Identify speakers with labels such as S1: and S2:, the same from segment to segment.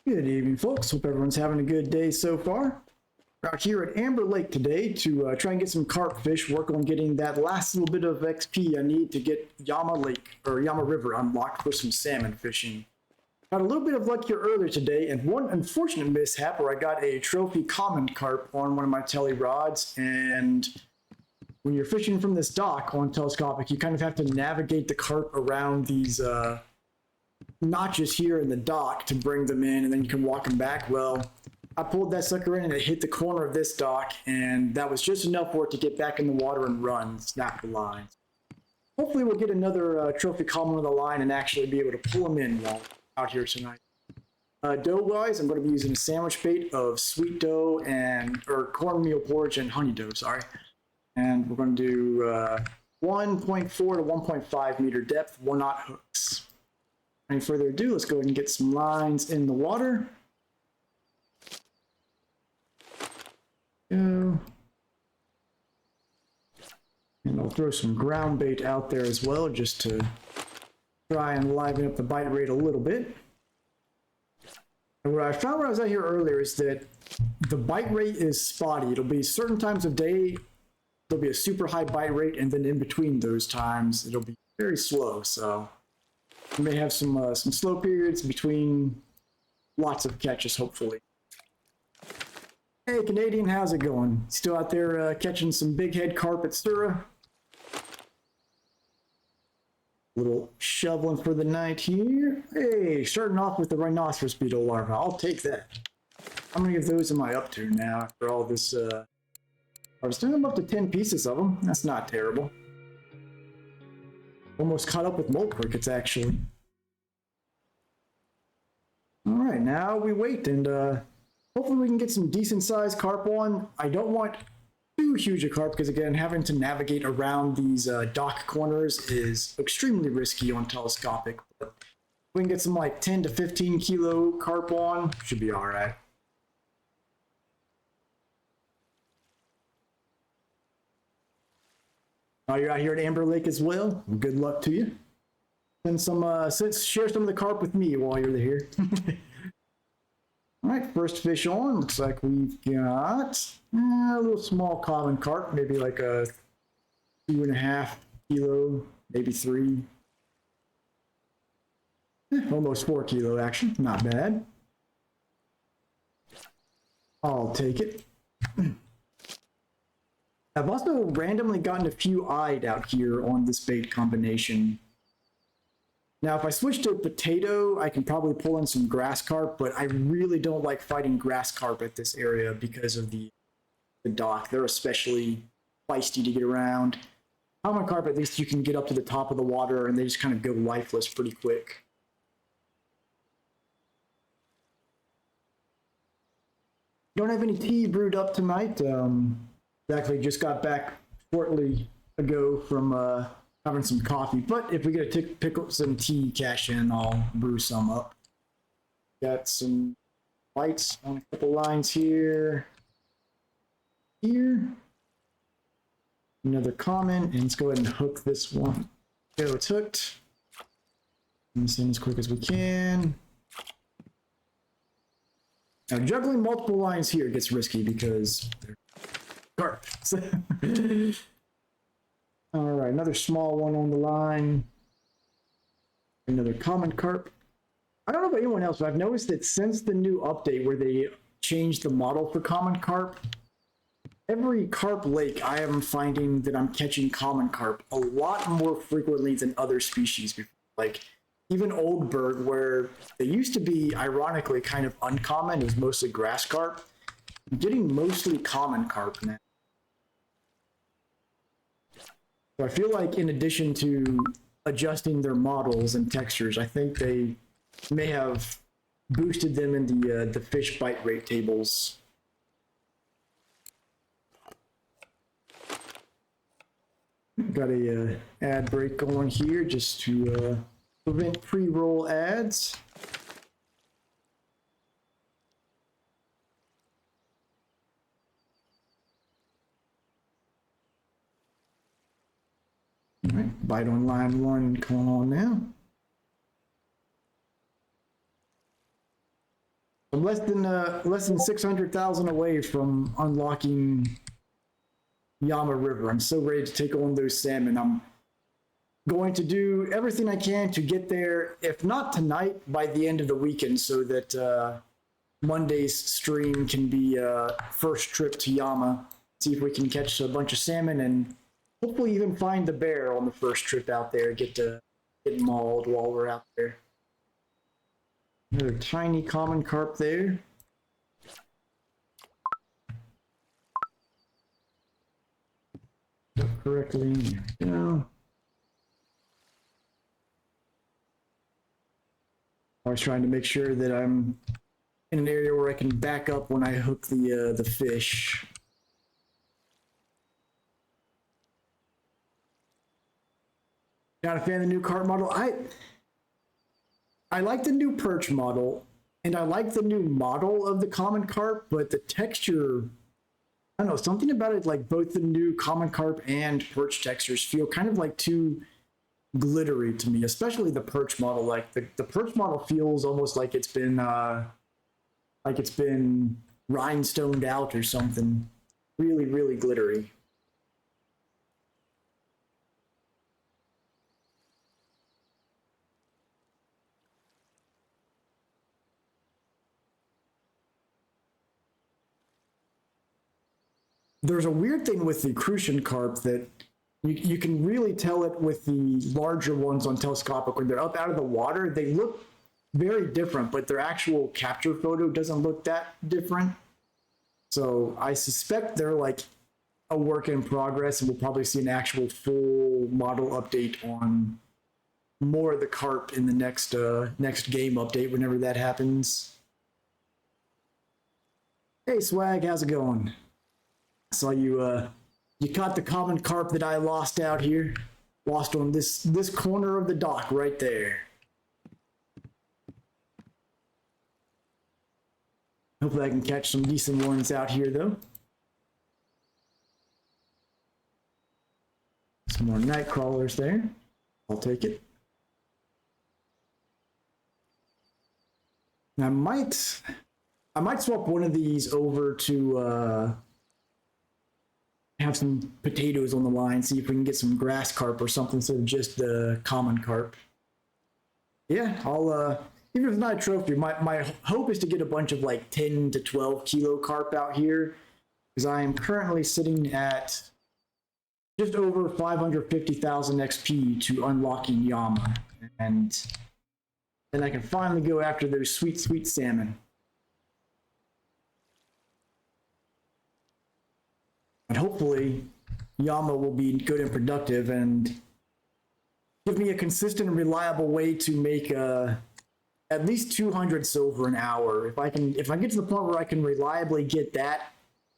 S1: Good evening, folks. Hope everyone's having a good day so far. We're out here at Amber Lake today to try and get some carp fish, work on getting that last little bit of XP I need to get Yama Lake, or Yama River unlocked for some salmon fishing. Had a little bit of luck here earlier today, and one unfortunate mishap where I got a trophy common carp on one of my tele rods, and when you're fishing from this dock on telescopic, you kind of have to navigate the carp around these notches here in the dock to bring them in, and then you can walk them back. Well, I pulled that sucker in and it hit the corner of this dock, and that was just enough for it to get back in the water and run, snap the line. Hopefully we'll get another trophy common on the line and actually be able to pull them in while out here tonight. Dough-wise, I'm going to be using a sandwich bait of sweet dough or cornmeal porridge and honey dough, sorry. And we're going to do 1.4 to 1.5 meter depth, 1/0 hooks. Any further ado, let's go ahead and get some lines in the water. Go. And I'll throw some ground bait out there as well, just to try and liven up the bite rate a little bit. And what I found when I was out here earlier is that the bite rate is spotty. It'll be certain times of day, there'll be a super high bite rate, and then in between those times, it'll be very slow. So we may have some slow periods between lots of catches, hopefully. Hey, Canadian, how's it going? Still out there catching some big head carp at Sura? Little shoveling for the night here. Hey, starting off with the rhinoceros beetle larva. I'll take that. How many of those am I up to now after all this? I was doing up to 10 pieces of them. That's not terrible. Almost caught up with mole crickets, actually. All right, now we wait, and hopefully we can get some decent sized carp on. I don't want too huge a carp because, again, having to navigate around these dock corners is extremely risky on telescopic. But if we can get some like 10 to 15 kilo carp on, should be all right. Oh, you're out here at Amber Lake as well. Good luck to you. And share some of the carp with me while you're here. All right, first fish on. Looks like we've got a little small common carp, maybe like a 2.5 kilo, maybe 3. Almost 4 kilo, actually. Not bad. I'll take it. I've also randomly gotten a few eyed out here on this bait combination. Now, if I switch to potato, I can probably pull in some grass carp, but I really don't like fighting grass carp at this area because of the dock. They're especially feisty to get around. Common carp, at least you can get up to the top of the water and they just kind of go lifeless pretty quick. Don't have any tea brewed up tonight. Actually just got back shortly ago from having some coffee, but if we get to pick up some tea cash in, I'll brew some up. Got some lights on a couple lines here. Another comment, and let's go ahead and hook this one. Go, it's hooked. This in as quick as we can. Now juggling multiple lines here gets risky because they're carp. All right, another small one on the line. Another common carp. I don't know about anyone else, but I've noticed that since the new update where they changed the model for common carp, every carp lake I am finding that I'm catching common carp a lot more frequently than other species. Like even Oldberg, where they used to be ironically kind of uncommon, is mostly grass carp. I'm getting mostly common carp now. So I feel like in addition to adjusting their models and textures, I think they may have boosted them in the fish bite rate tables. Got a ad break going here just to prevent pre-roll ads. All right, bite on line 1 going on now. less than 600,000 away from unlocking Yama River. I'm so ready to take on those salmon. I'm going to do everything I can to get there, if not tonight, by the end of the weekend, so that Monday's stream can be first trip to Yama. See if we can catch a bunch of salmon and hopefully even find the bear on the first trip out there. Get mauled while we're out there. Another tiny common carp there. Correctly, you know. Always trying to make sure that I'm in an area where I can back up when I hook the fish. Not a fan of the new carp model. I like the new perch model, and I like the new model of the common carp, but the texture, I don't know, something about it, like both the new common carp and perch textures feel kind of like too glittery to me, especially the perch model. Like the perch model feels almost like it's been rhinestoned out or something. Really, really glittery. There's a weird thing with the crucian carp that you can really tell it with the larger ones on telescopic. When they're up out of the water, they look very different, but their actual capture photo doesn't look that different. So I suspect they're like a work in progress, and we'll probably see an actual full model update on more of the carp in the next game update, whenever that happens. Hey Swag, how's it going? Saw you you caught the common carp that I lost out here. Lost on this corner of the dock right there. Hopefully I can catch some decent ones out here though. Some more night crawlers there. I'll take it. I might swap one of these over to have some potatoes on the line, see if we can get some grass carp or something instead of just the common carp. Yeah, I'll even if it's not a trophy, my hope is to get a bunch of like 10 to 12 kilo carp out here, because I am currently sitting at just over 550,000 XP to unlocking Yama, and then I can finally go after those sweet, sweet salmon. And hopefully Yama will be good and productive and give me a consistent and reliable way to make at least 200 silver an hour. If I get to the point where I can reliably get that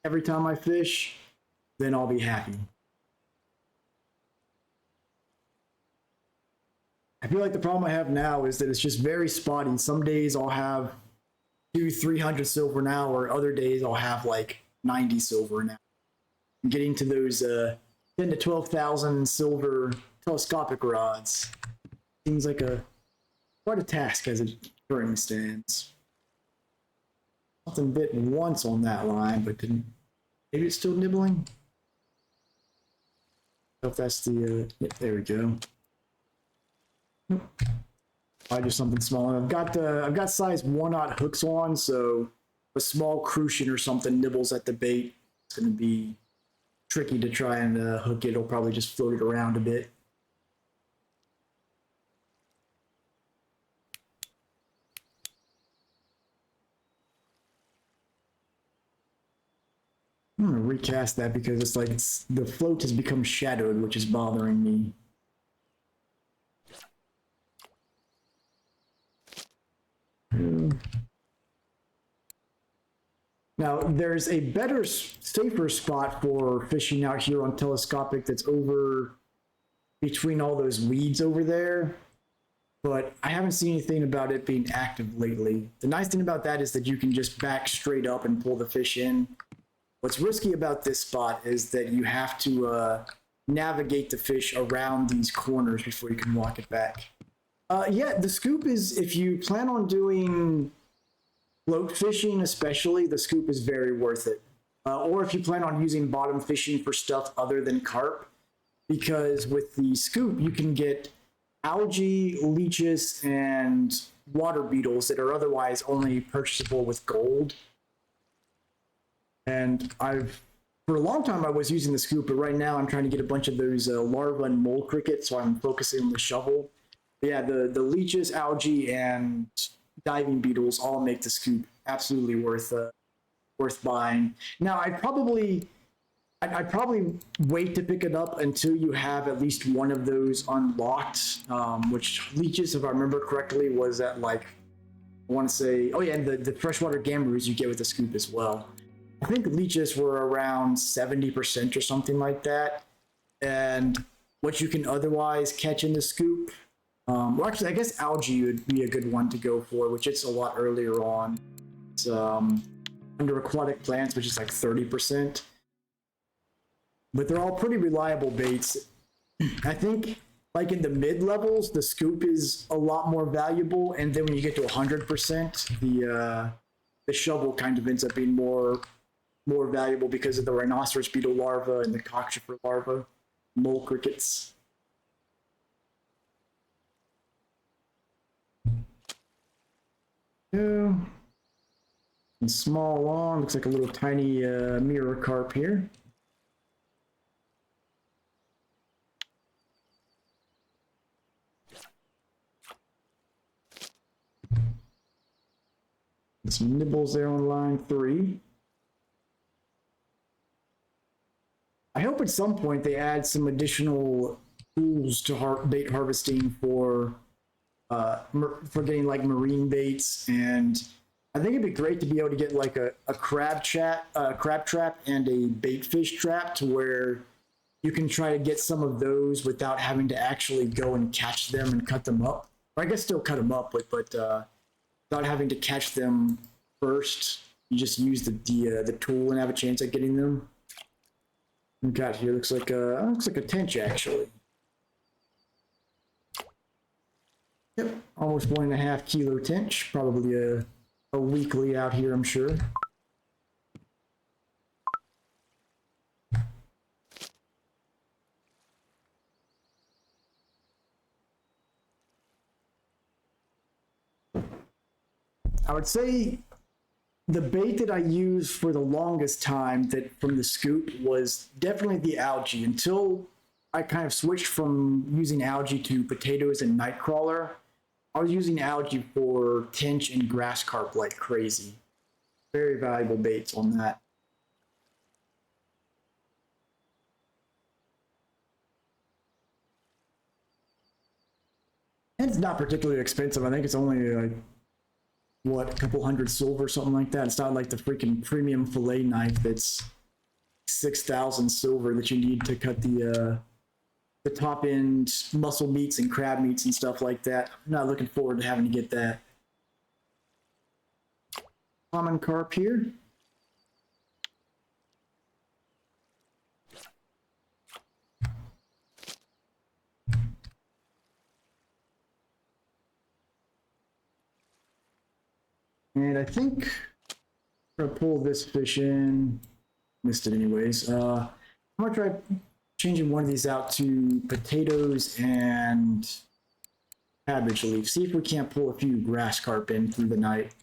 S1: every time I fish, then I'll be happy. I feel like the problem I have now is that it's just very spotty. Some days I'll have 200-300 silver an hour. Other days I'll have like 90 silver an hour. Getting to those 10 to 12,000 silver telescopic rods seems like quite a task as it currently stands. Something bit once on that line, but didn't. Maybe it's still nibbling. I don't know if that's the. Yep, there we go. Nope. Probably just something smaller. I've got size 1/0 hooks on, so a small crucian or something nibbles at the bait. It's going to be tricky to try and hook it. It'll probably just float it around a bit. I'm gonna recast that because it's like the float has become shadowed, which is bothering me. Now, there's a better, safer spot for fishing out here on telescopic that's over between all those weeds over there, but I haven't seen anything about it being active lately. The nice thing about that is that you can just back straight up and pull the fish in. What's risky about this spot is that you have to navigate the fish around these corners before you can walk it back. Yeah, the scoop is if you plan on doing Float fishing, especially, the scoop is very worth it. Or if you plan on using bottom fishing for stuff other than carp, because with the scoop, you can get algae, leeches, and water beetles that are otherwise only purchasable with gold. And for a long time, I was using the scoop, but right now I'm trying to get a bunch of those larvae and mole crickets, so I'm focusing on the shovel. But yeah, the leeches, algae, and diving beetles all make the scoop absolutely worth buying. Now, I'd probably wait to pick it up until you have at least one of those unlocked, which leeches, if I remember correctly, was at like, I want to say, oh yeah, and the freshwater gamboros you get with the scoop as well. I think leeches were around 70% or something like that. And what you can otherwise catch in the scoop, well, actually, I guess algae would be a good one to go for, which it's a lot earlier on. It's under aquatic plants, which is like 30%. But they're all pretty reliable baits. I think, like in the mid levels, the scoop is a lot more valuable, and then when you get to 100%, the shovel kind of ends up being more valuable because of the rhinoceros beetle larva and the cockchafer larva, mole crickets. Yeah. And small on, looks like a little tiny mirror carp here. Some nibbles there on line 3. I hope at some point they add some additional tools to bait harvesting for getting like marine baits, and I think it'd be great to be able to get like a crab trap and a bait fish trap to where you can try to get some of those without having to actually go and catch them and cut them up. Or I guess still cut them up, but without having to catch them first. You just use the tool and have a chance at getting them. What we got here looks like a tench actually. Yep, almost 1.5 kilo tench, probably a weekly out here, I'm sure. I would say the bait that I used for the longest time that from the scoop was definitely the algae until I kind of switched from using algae to potatoes and nightcrawler. I was using algae for tench and grass carp like crazy. Very valuable baits on that. And it's not particularly expensive. I think it's only like, what, a couple hundred silver, something like that. It's not like the freaking premium fillet knife that's 6,000 silver that you need to cut the top end muscle meats and crab meats and stuff like that. I'm not looking forward to having to get that. Common carp here. And I think I'm gonna pull this fish in. Missed it anyways. I'm gonna try changing one of these out to potatoes and cabbage leaf. See if we can't pull a few grass carp in through the night.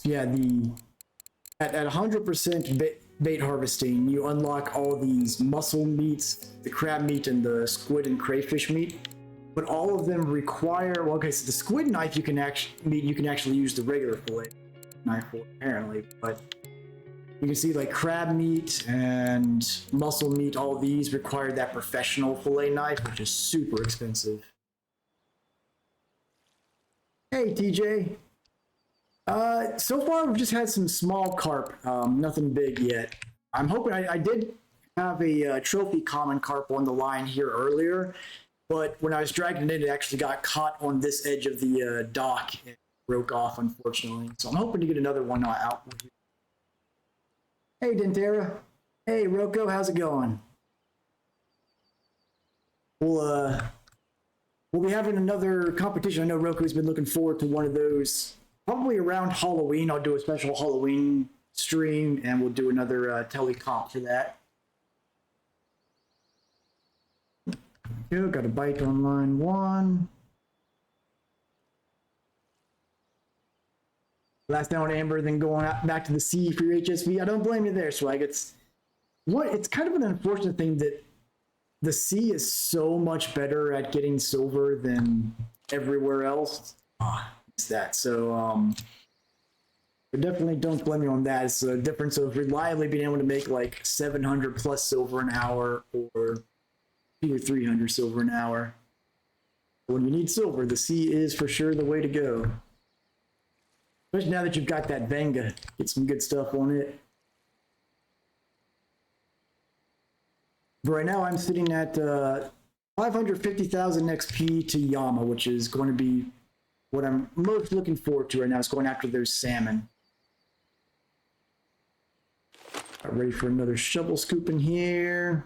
S1: Yeah, at 100% bait harvesting, you unlock all these mussel meats, the crab meat, and the squid and crayfish meat. But all of them require, well, okay, so the squid knife you can actually use the regular fillet knife for, apparently. But you can see like crab meat and mussel meat, all these require that professional fillet knife, which is super expensive. Hey, TJ. So far we've just had some small carp, nothing big yet. I'm hoping I did have a trophy common carp on the line here earlier, but when I was dragging it in, it actually got caught on this edge of the dock and broke off, unfortunately. So I'm hoping to get another one out with you. Hey, Dentera. Hey, Rocco, how's it going? We'll we'll be having another competition. I know Rocco's been looking forward to one of those. Probably around Halloween, I'll do a special Halloween stream, and we'll do another telecomp for that. Yeah, got a bike on line one. Last down Amber, then going out back to the sea for your HSV. I don't blame you there, Swag. It's kind of an unfortunate thing that the sea is so much better at getting silver than everywhere else. It's that. So I definitely don't blame you on that. It's a difference of reliably being able to make like 700 plus silver an hour or 200 or 300 silver an hour. When you need silver, the sea is for sure the way to go. Especially now that you've got that Venga, get some good stuff on it. But right now I'm sitting at 550,000 XP to Yama, which is going to be what I'm most looking forward to right now, is going after those salmon. Ready for another shovel scoop in here.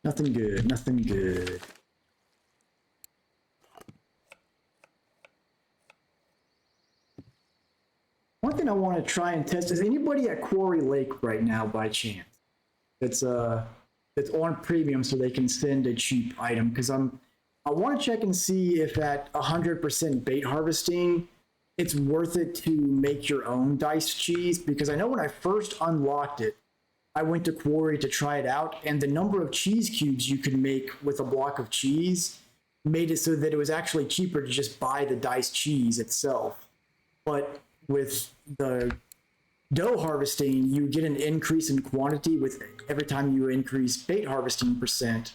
S1: Nothing good, nothing good. One thing I want to try and test is anybody at Quarry Lake right now by chance that's on premium so they can send a cheap item, because I want to check and see if at 100% bait harvesting it's worth it to make your own diced cheese, because I know when I first unlocked it I went to Quarry to try it out, and the number of cheese cubes you could make with a block of cheese made it so that it was actually cheaper to just buy the diced cheese itself. But with the dough harvesting, you get an increase in quantity with every time you increase bait harvesting percent.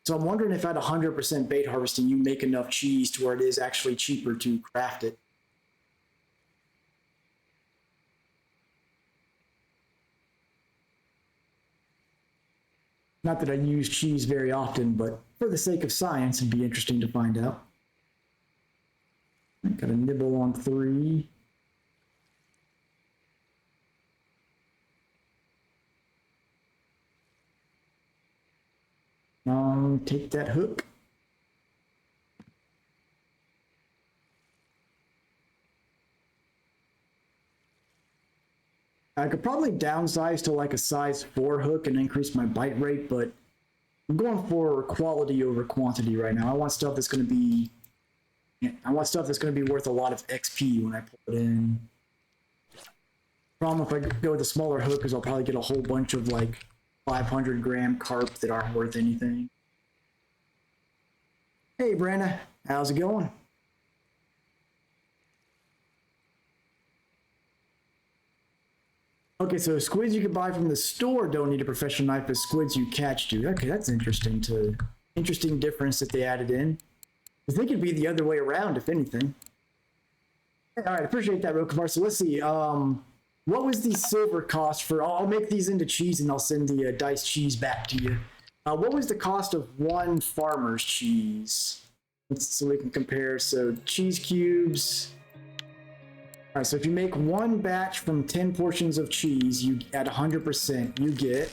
S1: So I'm wondering if at 100% bait harvesting, you make enough cheese to where it is actually cheaper to craft it. Not that I use cheese very often, but for the sake of science, it'd be interesting to find out. Got a nibble on 3. Take that hook. I could probably downsize to like a size 4 hook and increase my bite rate, but I'm going for quality over quantity right now. I want stuff that's going to be worth a lot of XP when I pull it in. Problem if I go with a smaller hook is I'll probably get a whole bunch of like 500 gram carp that aren't worth anything. Hey, Brandon, how's it going? Okay, so squids you can buy from the store don't need a professional knife, but squids you catch do. Okay, that's interesting difference that they added in. I think it'd be the other way around, if anything. All right, appreciate that, Rokamar. So let's see. What was the silver cost for? I'll make these into cheese and I'll send the diced cheese back to you. What was the cost of one farmer's cheese? So we can compare. So cheese cubes. All right, so if you make one batch from 10 portions of cheese, you at 100%, you get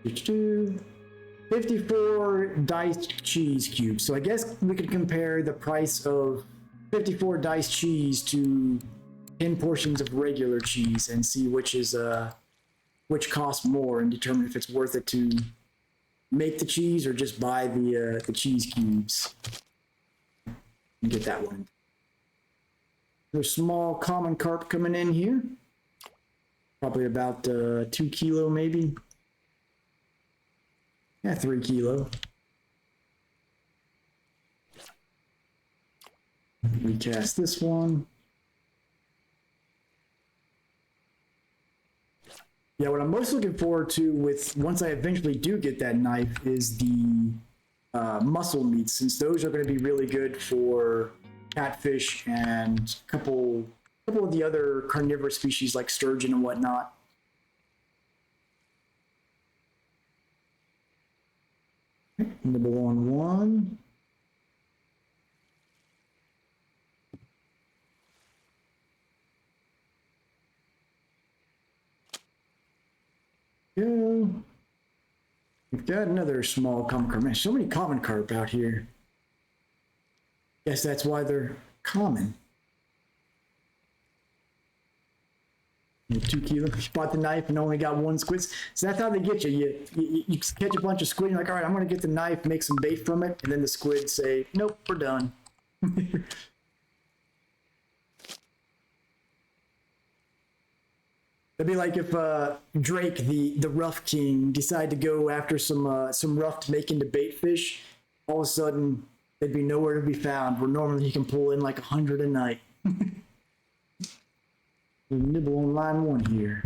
S1: 54 diced cheese cubes. So I guess we could compare the price of 54 diced cheese to 10 portions of regular cheese and see which costs more, and determine if it's worth it to make the cheese or just buy the cheese cubes and get that one. There's small common carp coming in here, probably about 2 kilo maybe. Yeah, 3 kilo. Recast this one. Yeah, what I'm most looking forward to with once I eventually do get that knife is the mussel meats, since those are going to be really good for catfish and a couple of the other carnivorous species like sturgeon and whatnot. Nibble on 1. Go. We've got another small common carp. Man, so many common carp out here. Guess that's why they're common. 2 kilos. You bought the knife and only got 1 squid. So that's how they get you. You catch a bunch of squid. You're like, all right, I'm going to get the knife, make some bait from it. And then the squid say, nope, we're done. It'd be like if Drake, the rough king, decided to go after some rough to make into bait fish. All of a sudden, they'd be nowhere to be found. Where normally he can pull in like 100 a night. We'll nibble on line 1 here.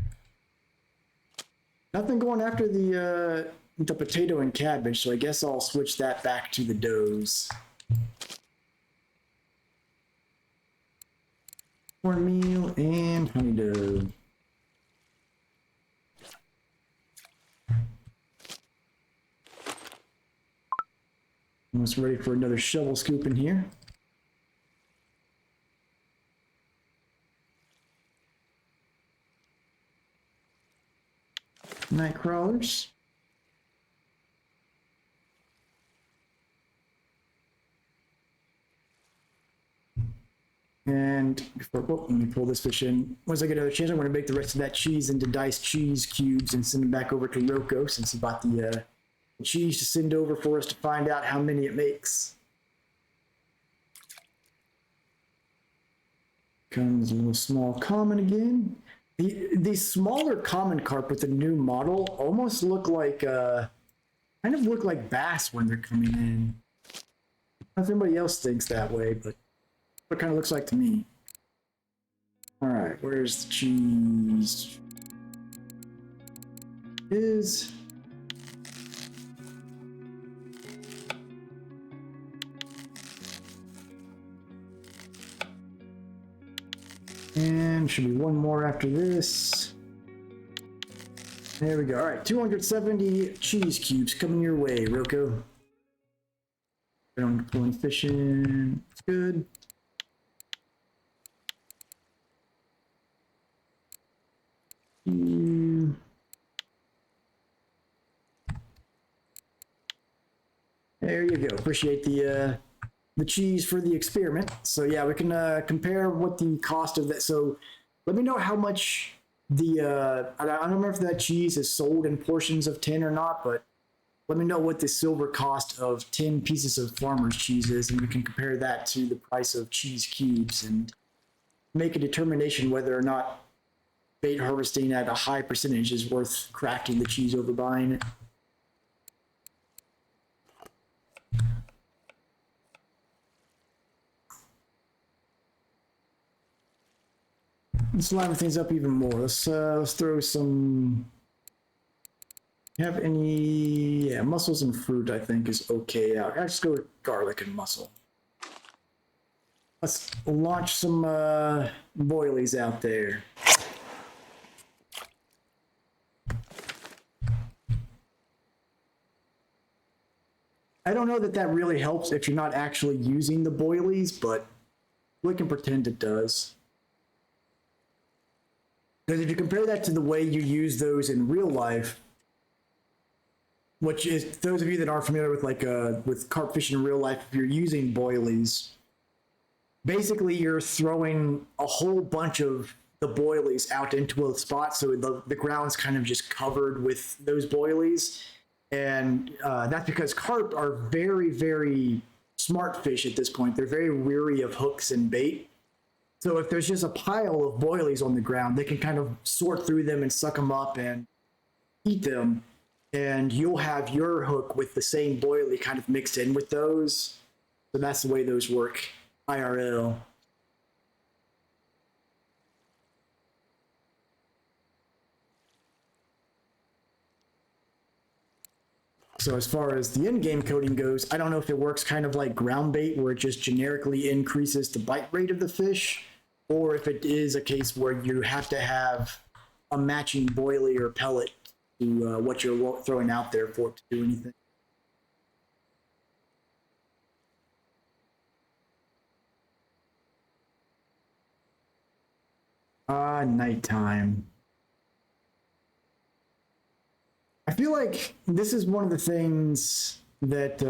S1: Nothing going after the potato and cabbage, so I guess I'll switch that back to the doughs. Cornmeal and honey dough. Almost ready for another shovel scoop in here. Night crawlers. And before, let me pull this fish in. Once I get another chance, I'm going to make the rest of that cheese into diced cheese cubes and send them back over to Rocco since he bought the cheese to send over for us to find out how many it makes. Comes a little small common again. These smaller common carp with the new model almost look like kind of look like bass when they're coming in. I don't know if anybody else thinks that way, but what it kind of looks like to me. All right, where's the cheese? Is and should be 1 more after this. There we go. All right, 270 cheese cubes coming your way, Rocco. Don't pull any fish in. It's good. There you go. Appreciate the cheese for the experiment. So yeah, we can compare what the cost of that. So let me know how much the I don't remember if that cheese is sold in portions of 10 or not, but let me know what the silver cost of 10 pieces of farmer's cheese is, and we can compare that to the price of cheese cubes and make a determination whether or not bait harvesting at a high percentage is worth crafting the cheese over buying it. Let's line things up even more. Let's throw some. Have any? Yeah, mussels and fruit I think is okay out. I'll just go with garlic and mussel. Let's launch some boilies out there. I don't know that that really helps if you're not actually using the boilies, but we can pretend it does. Because if you compare that to the way you use those in real life, which is those of you that aren't familiar with with carp fishing in real life, if you're using boilies, basically you're throwing a whole bunch of the boilies out into a spot, so the ground's kind of just covered with those boilies. And that's because carp are very, very smart fish at this point. They're very weary of hooks and bait. So if there's just a pile of boilies on the ground, they can kind of sort through them and suck them up and eat them. And you'll have your hook with the same boilie kind of mixed in with those. So that's the way those work IRL. So as far as the in-game coding goes, I don't know if it works kind of like ground bait where it just generically increases the bite rate of the fish, or if it is a case where you have to have a matching boilie or pellet to what you're throwing out there for it to do anything. Nighttime. I feel like this is one of the things that,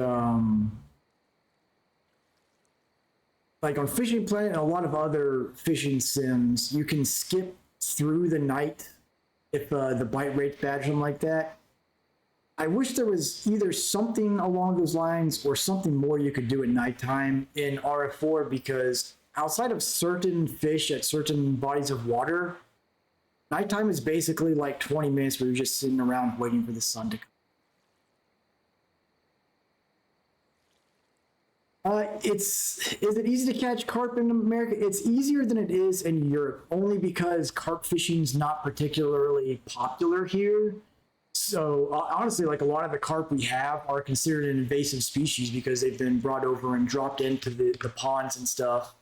S1: like on Fishing Planet and a lot of other fishing sims, you can skip through the night if the bite rate's bad or something like that. I wish there was either something along those lines or something more you could do at nighttime in RF4, because outside of certain fish at certain bodies of water, nighttime is basically like 20 minutes where you're just sitting around waiting for the sun to come. Is it easy to catch carp in America? It's easier than it is in Europe, only because carp fishing is not particularly popular here. So honestly, like a lot of the carp we have are considered an invasive species because they've been brought over and dropped into the ponds and stuff.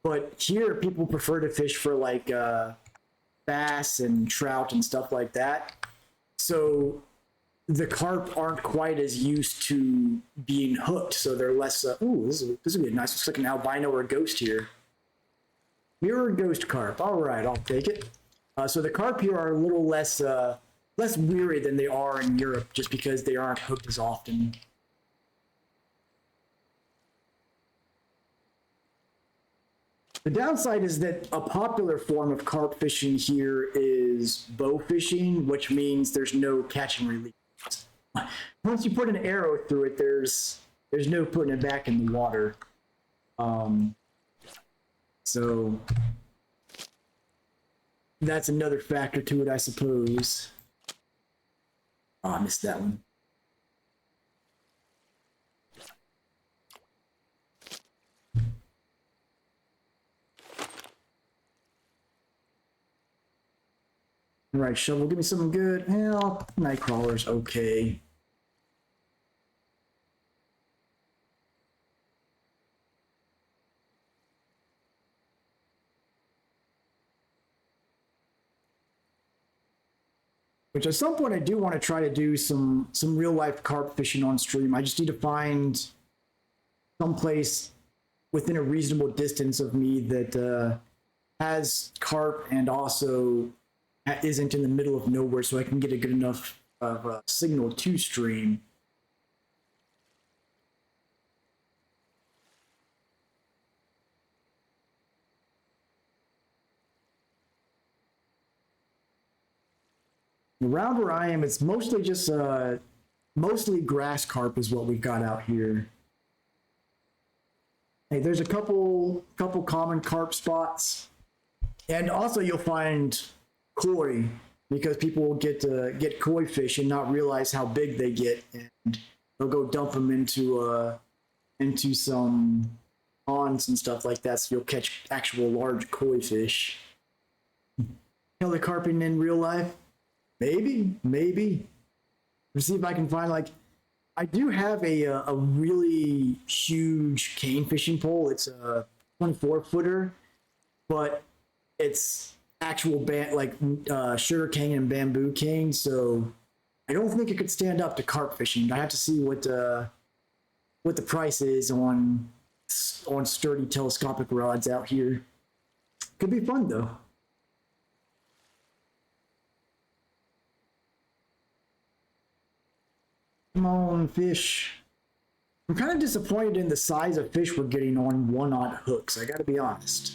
S1: But here, people prefer to fish for like bass and trout and stuff like that. So the carp aren't quite as used to being hooked, so they're less. Ooh, this would be nice. Looks like an albino or a ghost here. Mirror ghost carp. All right, I'll take it. So the carp here are a little less less weary than they are in Europe, just because they aren't hooked as often. The downside is that a popular form of carp fishing here is bow fishing, which means there's no catch and release. Once you put an arrow through it, there's no putting it back in the water. So that's another factor to it, I suppose. Oh, I missed that one. All right, shovel, give me something good. Hell, Nightcrawler's okay. Which at some point I do want to try to do some real life carp fishing on stream. I just need to find some place within a reasonable distance of me that has carp and also isn't in the middle of nowhere, so I can get a good enough of signal to stream. Around where I am, it's mostly just mostly grass carp is what we've got out here. Hey, there's a couple common carp spots, and also you'll find koi, because people will get koi fish and not realize how big they get, and they'll go dump them into some ponds and stuff like that, so you'll catch actual large koi fish. Kill the carping in real life? Maybe. Let's see if I can find, like, I do have a really huge cane fishing pole. It's a 24-footer, but it's actual sugar cane and bamboo cane, so I don't think it could stand up to carp fishing. I have to see what the price is on sturdy telescopic rods out here. Could be fun though. Come on, fish. I'm kind of disappointed in the size of fish we're getting on 1/0 hooks, I gotta be honest.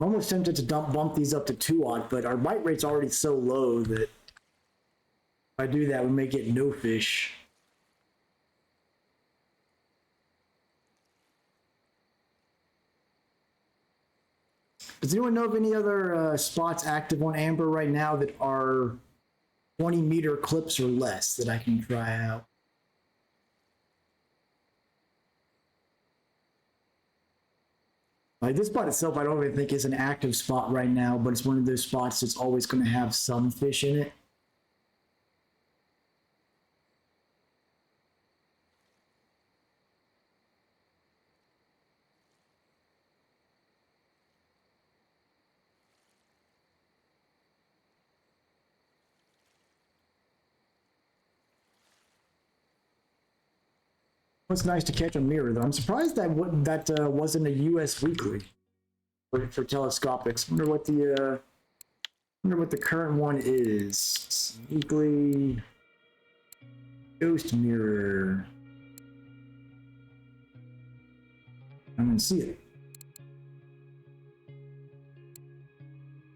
S1: I'm almost tempted to bump these up to 2/0, but our bite rate's already so low that if I do that, we may get no fish. Does anyone know of any other spots active on Amber right now that are 20-meter clips or less that I can try out? Like this spot itself, I don't even think is an active spot right now, but it's one of those spots that's always going to have some fish in it. It's nice to catch a mirror, though. I'm surprised that wasn't a U.S. weekly for telescopics. I wonder what the Wonder what the current one is. Weekly ghost mirror. I'm gonna see it.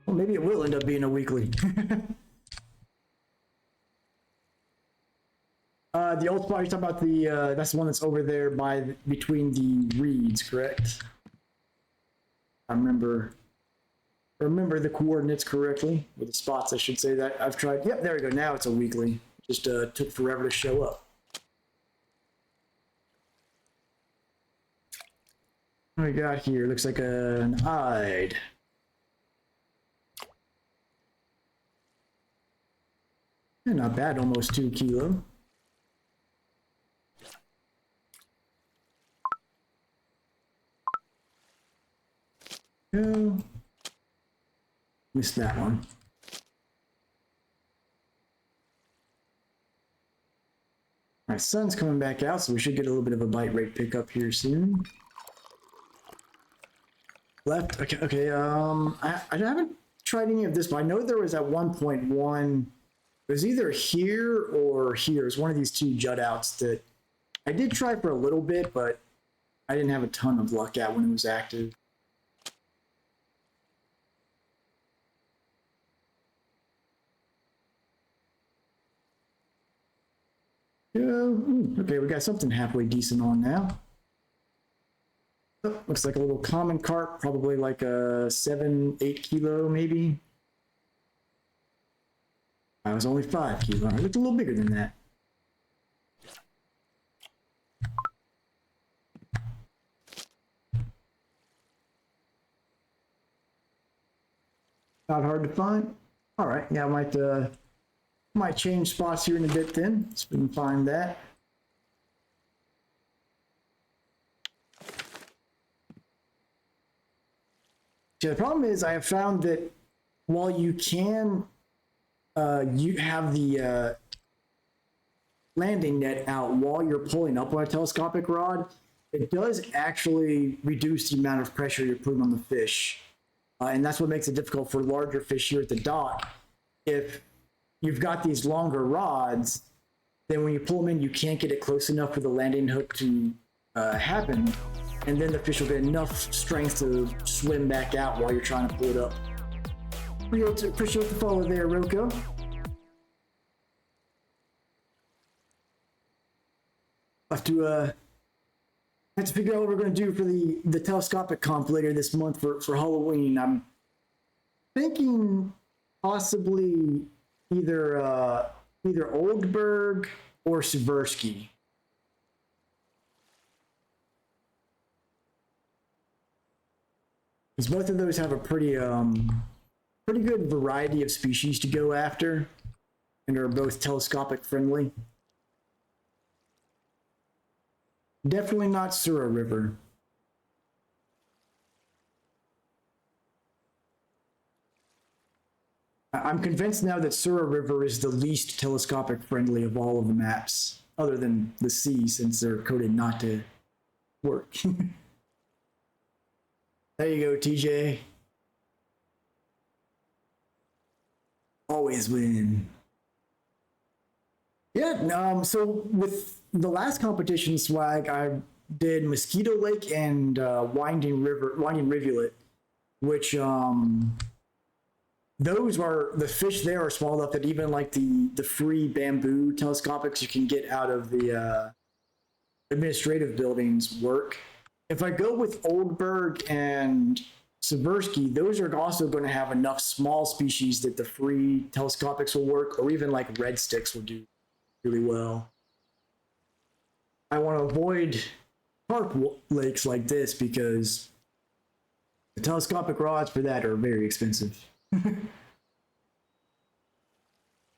S1: Well, maybe it will end up being a weekly. The old spot you're talking about, the that's the one that's over there by between the reeds, correct? I remember the coordinates correctly, or the spots I should say that. I've tried. Yep, there we go. Now it's a weekly. Just took forever to show up. What we got here? Looks like an eyed. Not bad, almost 2 kilo. No. Missed that one. My sun's coming back out, so we should get a little bit of a bite rate pickup here soon. Left, okay, I haven't tried any of this, but I know there was at 1.1, it was either here or here. It's one of these two jut outs that I did try for a little bit, but I didn't have a ton of luck at when it was active. Okay, we got something halfway decent on now. Oh, looks like a little common carp, probably like a 7-8 kilo maybe. I was only 5 kilo. I looked a little bigger than that. Not hard to find. All right, yeah, I might change spots here in a bit then, so we can find that. Yeah, the problem is I have found that while you can you have the landing net out while you're pulling up on a telescopic rod, it does actually reduce the amount of pressure you're putting on the fish. And that's what makes it difficult for larger fish here at the dock. If you've got these longer rods, then when you pull them in, you can't get it close enough for the landing hook to happen. And then the fish will get enough strength to swim back out while you're trying to pull it up. Appreciate the follow there, Roko. Have to figure out what we're going to do for the telescopic comp later this month for Halloween. I'm thinking possibly either Oldberg or Seversky. Because both of those have a pretty good variety of species to go after, and are both telescopic friendly. Definitely not Sura River. I'm convinced now that Sura River is the least telescopic friendly of all of the maps, other than the sea, since they're coded not to work. There you go, TJ. Always win. Yeah, so with the last competition swag, I did Mosquito Lake and Winding Rivulet, which those are, the fish there are small enough that even like the free bamboo telescopics you can get out of the administrative buildings work. If I go with Oldberg and Seversky, those are also going to have enough small species that the free telescopics will work, or even like red sticks will do really well. I want to avoid carp lakes like this because the telescopic rods for that are very expensive.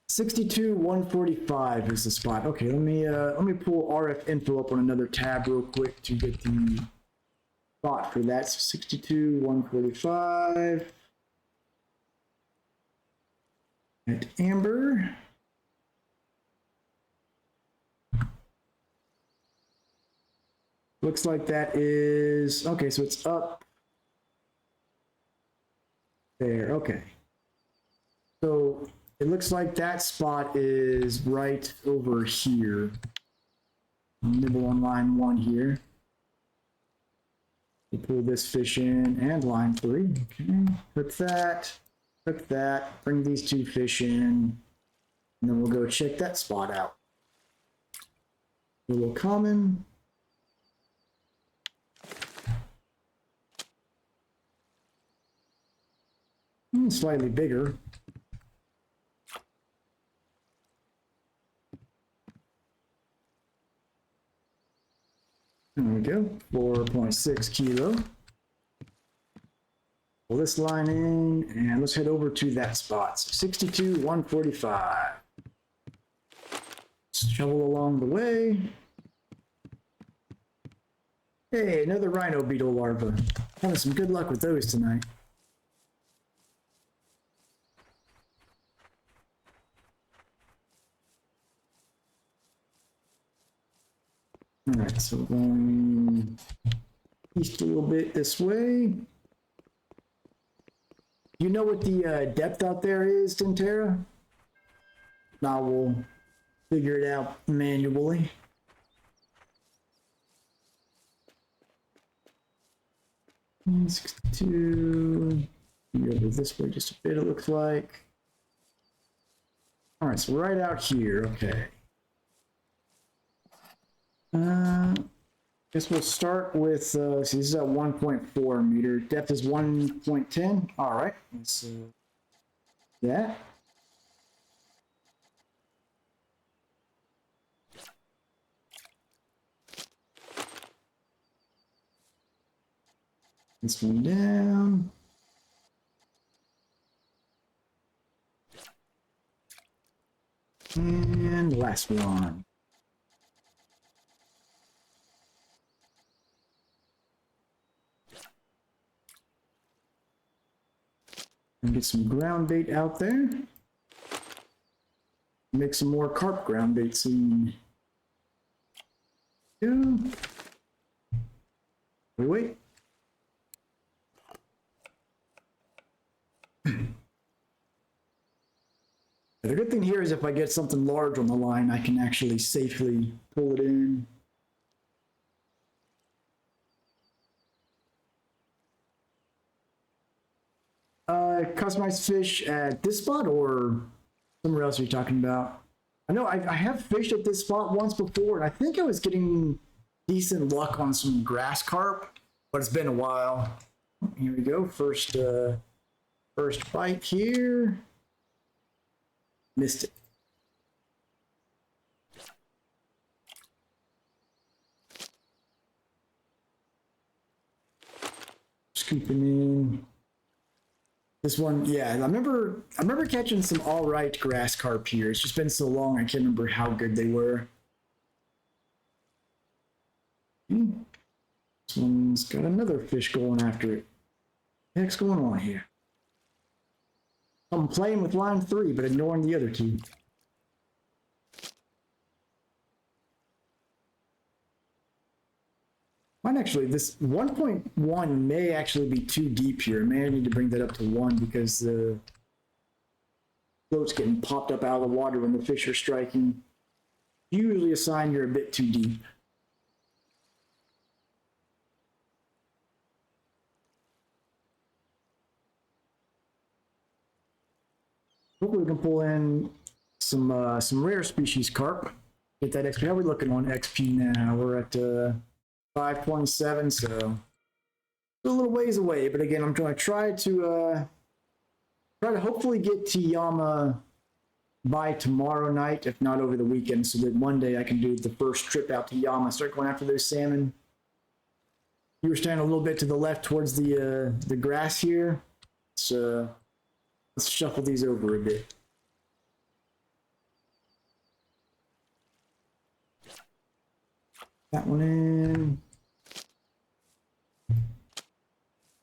S1: 62-145 is the spot. Okay, let me pull RF info up on another tab real quick to get the spot for that. So 62-145 at Amber. Looks like that is okay. So it's up there. Okay. It looks like that spot is right over here. Nibble on line 1 here. We pull this fish in and line 3. Okay, hook that, bring these 2 fish in, and then we'll go check that spot out. A little common. Slightly bigger. There we go, 4.6 kilo. Pull this line in, and let's head over to that spot. So 62, 145. Shovel along the way. Hey, another rhino beetle larva. Having some good luck with those tonight. Alright, so going east a little bit this way. You know what the depth out there is, Tentera? Now we'll figure it out manually. And 62. Go over this way just a bit, it looks like. Alright, so right out here, okay. Guess we'll start with, see, this is at 1.4 meter. Depth is 1.10. All right, let's that. This one down. And last one. And get some ground bait out there. Make some more carp ground bait soon. Yeah. Wait. The good thing here is if I get something large on the line, I can actually safely pull it in. Customized fish at this spot or somewhere else you're talking about? I know I have fished at this spot once before, and I think I was getting decent luck on some grass carp, but it's been a while. Here we go. First bite here. Missed it. Scooping in. This one, yeah, I remember catching some all right grass carp here. It's just been so long, I can't remember how good they were. This one's got another fish going after it. What the heck's going on here? I'm playing with line 3, but ignoring the other 2. Might actually, this 1.1 may actually be too deep here. I may need to bring that up to 1 because the float's getting popped up out of the water when the fish are striking. Usually a sign you're a bit too deep. Hopefully we can pull in some rare species carp. Get that XP. How are we looking on XP now? We're at 5.7, so a little ways away. But again, I'm going to try to hopefully get to Yama by tomorrow night, if not over the weekend, so that Monday I can do the first trip out to Yama, start going after those salmon. You were standing a little bit to the left towards the grass here. So let's shuffle these over a bit. That one in.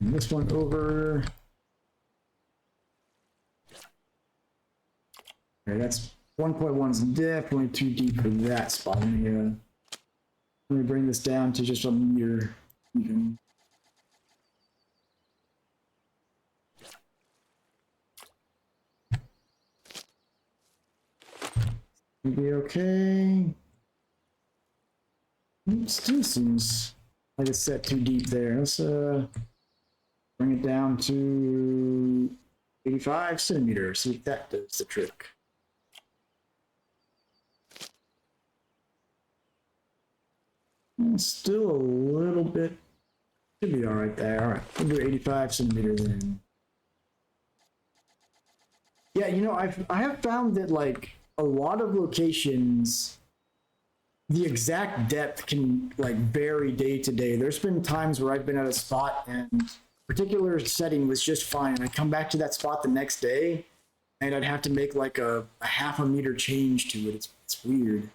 S1: And this one over. Okay, that's 1.1 is definitely too deep for that spot. Let me bring this down to just a meter even. Be okay. Still seems like it's set too deep there. Let's bring it down to 85 centimeters. See if that does the trick. Still a little bit. Should be all right there. All right, we'll do 85 centimeters in. Yeah, you know, I have found that like a lot of locations, the exact depth can like vary day to day. There's been times where I've been at a spot and particular setting was just fine, and I come back to that spot the next day, and I'd have to make like a half a meter change to it. It's weird.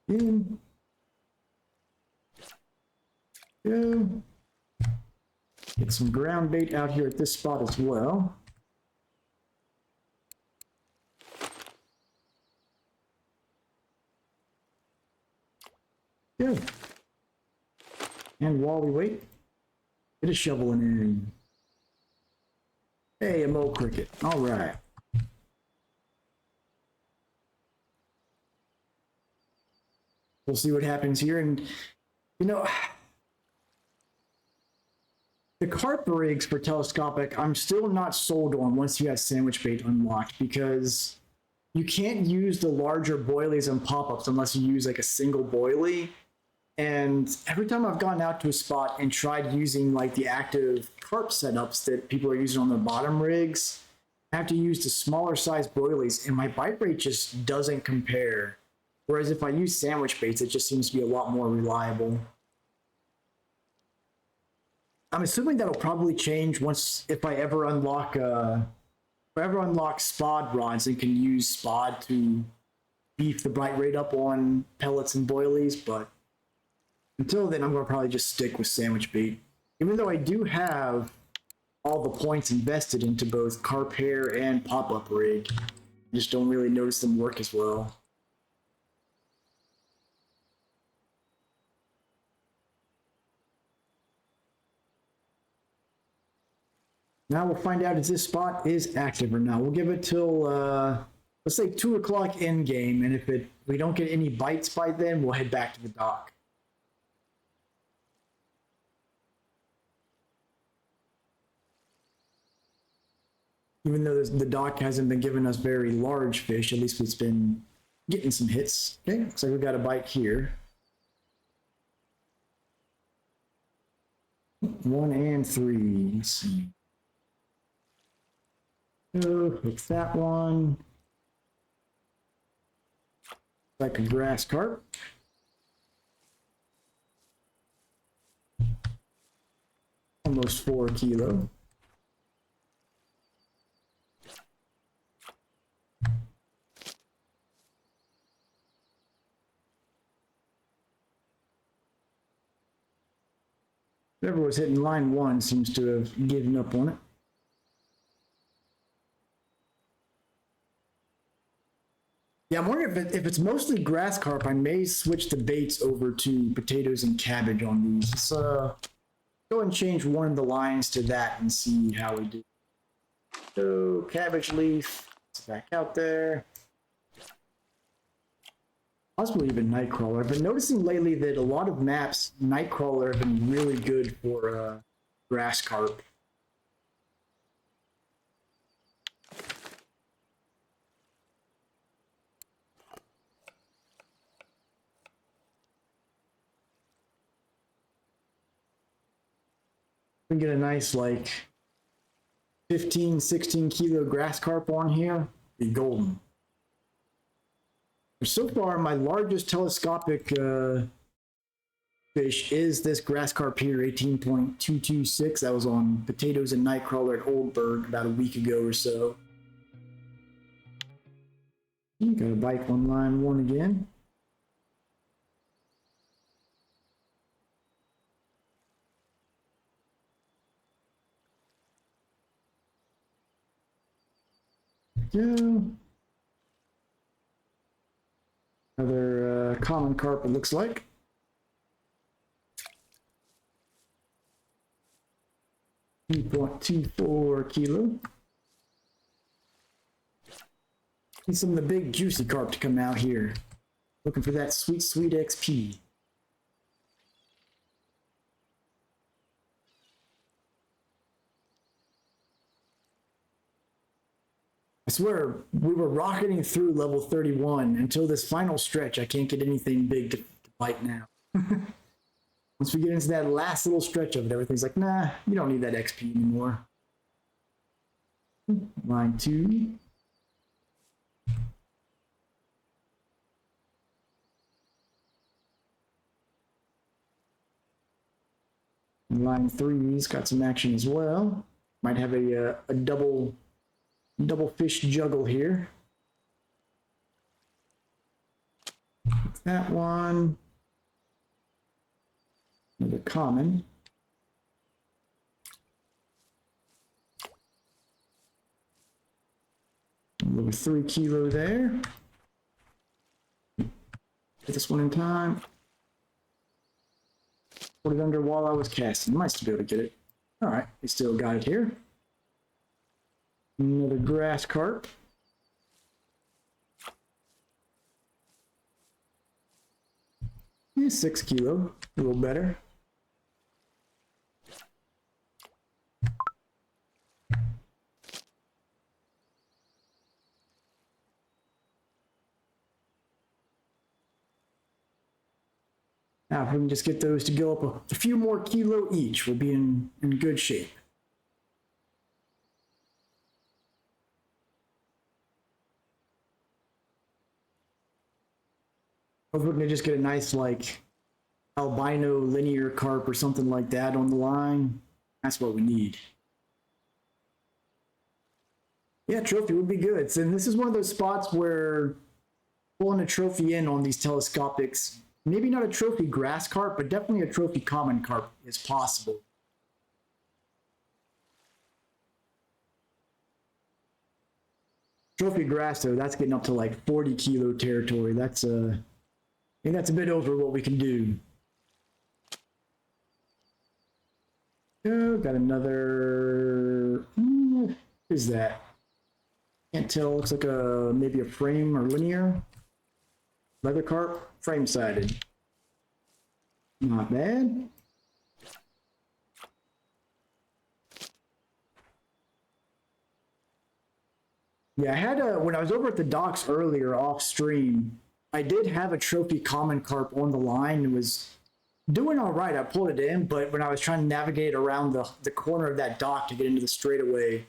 S1: In. Go. Get some ground bait out here at this spot as well. Good. And while we wait, get a shovel in. Hey, a mole cricket. All right. We'll see what happens here. And, you know, the carp rigs for telescopic, I'm still not sold on once you have sandwich bait unlocked, because you can't use the larger boilies and pop-ups unless you use like a single boilie. And every time I've gone out to a spot and tried using like the active carp setups that people are using on their bottom rigs, I have to use the smaller size boilies, and my bite rate just doesn't compare. Whereas if I use sandwich baits, it just seems to be a lot more reliable. I'm assuming that'll probably change once if I ever unlock spod rods and can use spod to beef the bite rate up on pellets and boilies, but until then I'm gonna probably just stick with sandwich bait. Even though I do have all the points invested into both carp hair and pop-up rig, I just don't really notice them work as well. Now we'll find out if this spot is active or not. We'll give it till, let's say 2 o'clock end game, and if we don't get any bites by then, we'll head back to the dock. Even though the dock hasn't been giving us very large fish, at least it's been getting some hits. Okay, looks like we got a bite here. 1 and 3. Let's see. Oh, hook that one. Like a grass carp. Almost 4 kilo. Whoever was hitting line 1 seems to have given up on it. Yeah, I'm wondering if it's mostly grass carp, I may switch the baits over to potatoes and cabbage on these. Let's go and change one of the lines to that and see how we do. So, cabbage leaf, it's back out there. Possibly even Nightcrawler. I've been noticing lately that a lot of maps, Nightcrawler have been really good for grass carp. We get a nice like 15, 16 kilo grass carp on here, be golden. So far, my largest telescopic fish is this grass carp here, 18.226. That was on potatoes and Nightcrawler at Oldberg about a week ago or so. Got a bite on line 1 again. Go. Another common carp, it looks like. 2.24 kilo. Need some of the big juicy carp to come out here. Looking for that sweet, sweet XP. I swear, we were rocketing through level 31 until this final stretch. I can't get anything big to bite now. Once we get into that last little stretch of it, everything's like, nah, you don't need that XP anymore. Line 2. And line 3's got some action as well. Might have a double fish juggle here. That one. Another common. Over 3 kilo there. Get this one in time. Put it under while I was casting. Might still be able to get it. All right, we still got it here. Another grass carp. Yeah, 6 kilo, a little better. Now, if we can just get those to go up a few more kilo each, we'll be in good shape. I was looking to just get a nice, like, albino linear carp or something like that on the line. That's what we need. Yeah, trophy would be good. And this is one of those spots where pulling a trophy in on these telescopics, maybe not a trophy grass carp, but definitely a trophy common carp is possible. Trophy grass, though, that's getting up to like 40 kilo territory. That's I think that's a bit over what we can do. Oh, got another. What is that? Can't tell. Looks like maybe a frame or linear. Leather carp, frame sided. Not bad. Yeah, I had when I was over at the docks earlier off stream, I did have a trophy common carp on the line and was doing all right. I pulled it in, but when I was trying to navigate around the corner of that dock to get into the straightaway,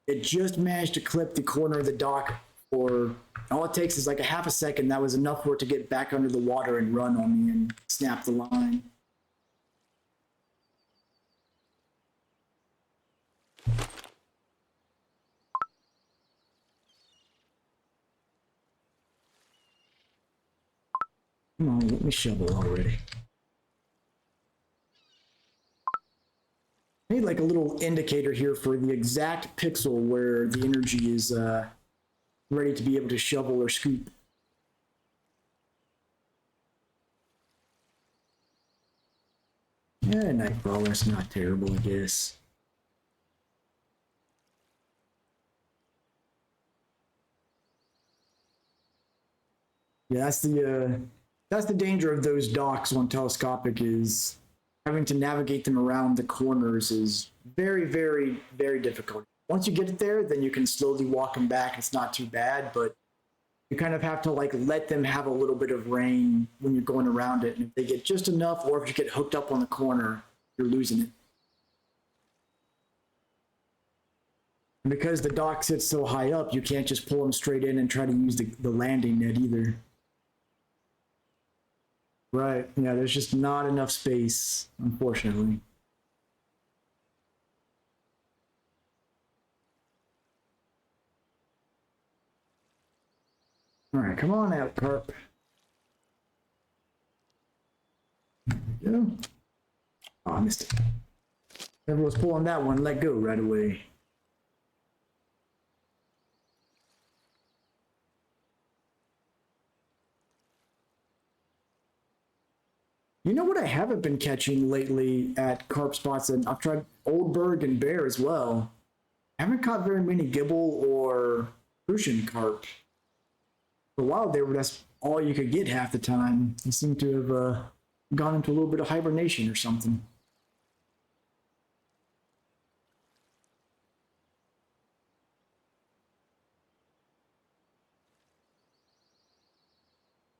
S1: it just managed to clip the corner of the dock for all it takes is like a half a second. That was enough for it to get back under the water and run on me and snap the line. Come on, let me shovel already. I need like a little indicator here for the exact pixel where the energy is ready to be able to shovel or scoop. Yeah, Nightcrawler's not terrible, I guess. Yeah, that's the danger of those docks on telescopic is having to navigate them around the corners is very, very, very difficult. Once you get it there, then you can slowly walk them back. It's not too bad, but you kind of have to like let them have a little bit of rain when you're going around it. And if they get just enough, or if you get hooked up on the corner, you're losing it. And because the dock sits so high up, you can't just pull them straight in and try to use the landing net either. Right, yeah, there's just not enough space, unfortunately. All right, come on out, carp. There we go. Oh, I missed it. Whoever was pulling that one, let go right away. You know what I haven't been catching lately at carp spots, and I've tried Oldberg and Bear as well. I haven't caught very many Gibble or Crucian carp. For a while there, that's all you could get half the time. They seem to have gone into a little bit of hibernation or something.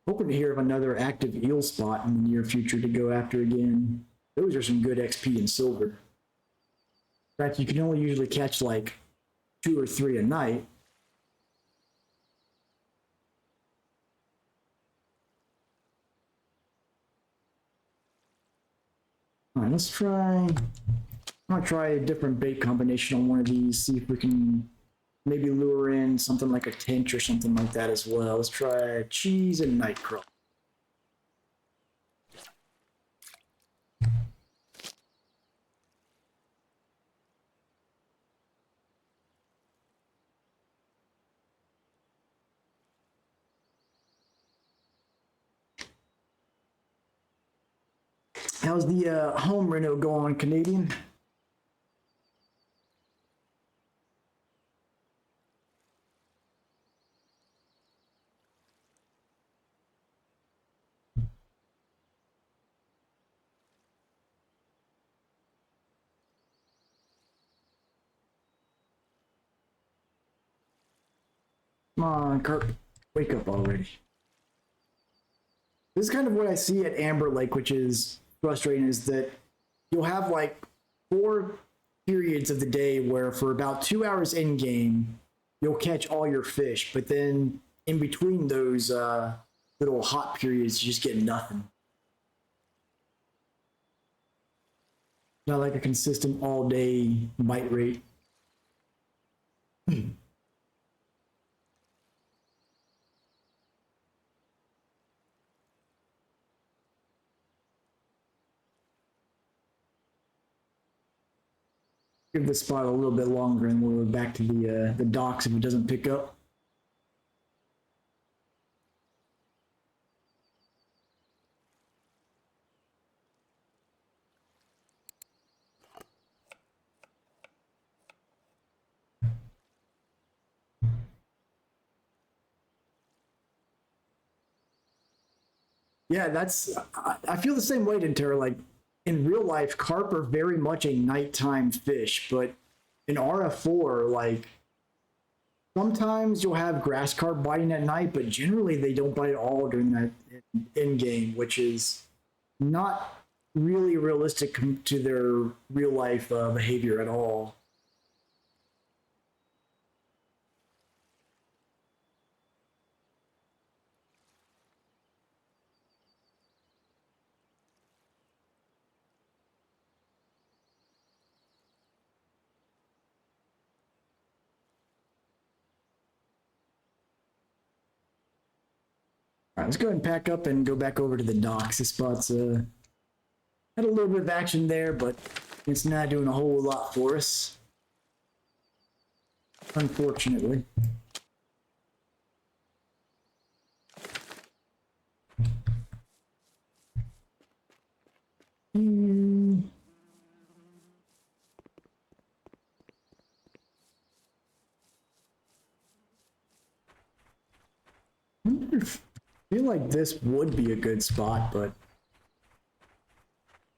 S1: Hoping to hear of another active eel spot in the near future to go after again. Those are some good XP and silver. In fact, you can only usually catch like 2 or 3 a night. All right, let's try. I'm gonna try a different bait combination on one of these. See if we can maybe lure in something like a tench or something like that as well. Let's try cheese and nightcrawler. How's the home reno going, Canadian? Come on, Carp, wake up already. This is kind of what I see at Amber Lake, which is frustrating, is that you'll have like 4 periods of the day where for about 2 hours in game, you'll catch all your fish, but then in between those little hot periods, you just get nothing. Not like a consistent all day bite rate. Give this spot a little bit longer and we'll go back to the docks if it doesn't pick up. Yeah, I feel the same way, Dentera. Like, in real life, carp are very much a nighttime fish, but in RF4, like, sometimes you'll have grass carp biting at night, but generally they don't bite at all during that in game, which is not really realistic to their real life behavior at all. All right, let's go ahead and pack up and go back over to the docks. This spot's had a little bit of action there, but it's not doing a whole lot for us, unfortunately. I feel like this would be a good spot, but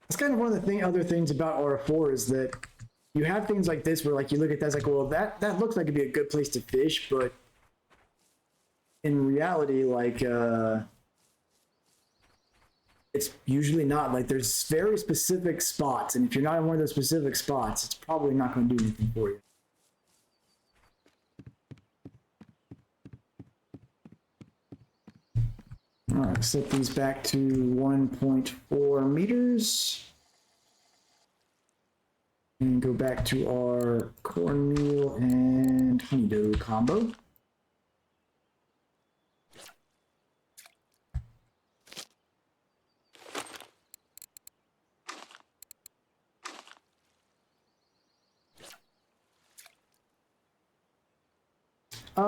S1: it's kind of one of the other things about RF4 is that you have things like this where like you look at that, it's like, well, that looks like it'd be a good place to fish, but in reality, like it's usually not. Like there's very specific spots, and if you're not in one of those specific spots, it's probably not going to do anything for you. All right, set these back to 1.4 meters. And go back to our cornmeal and honey dough combo.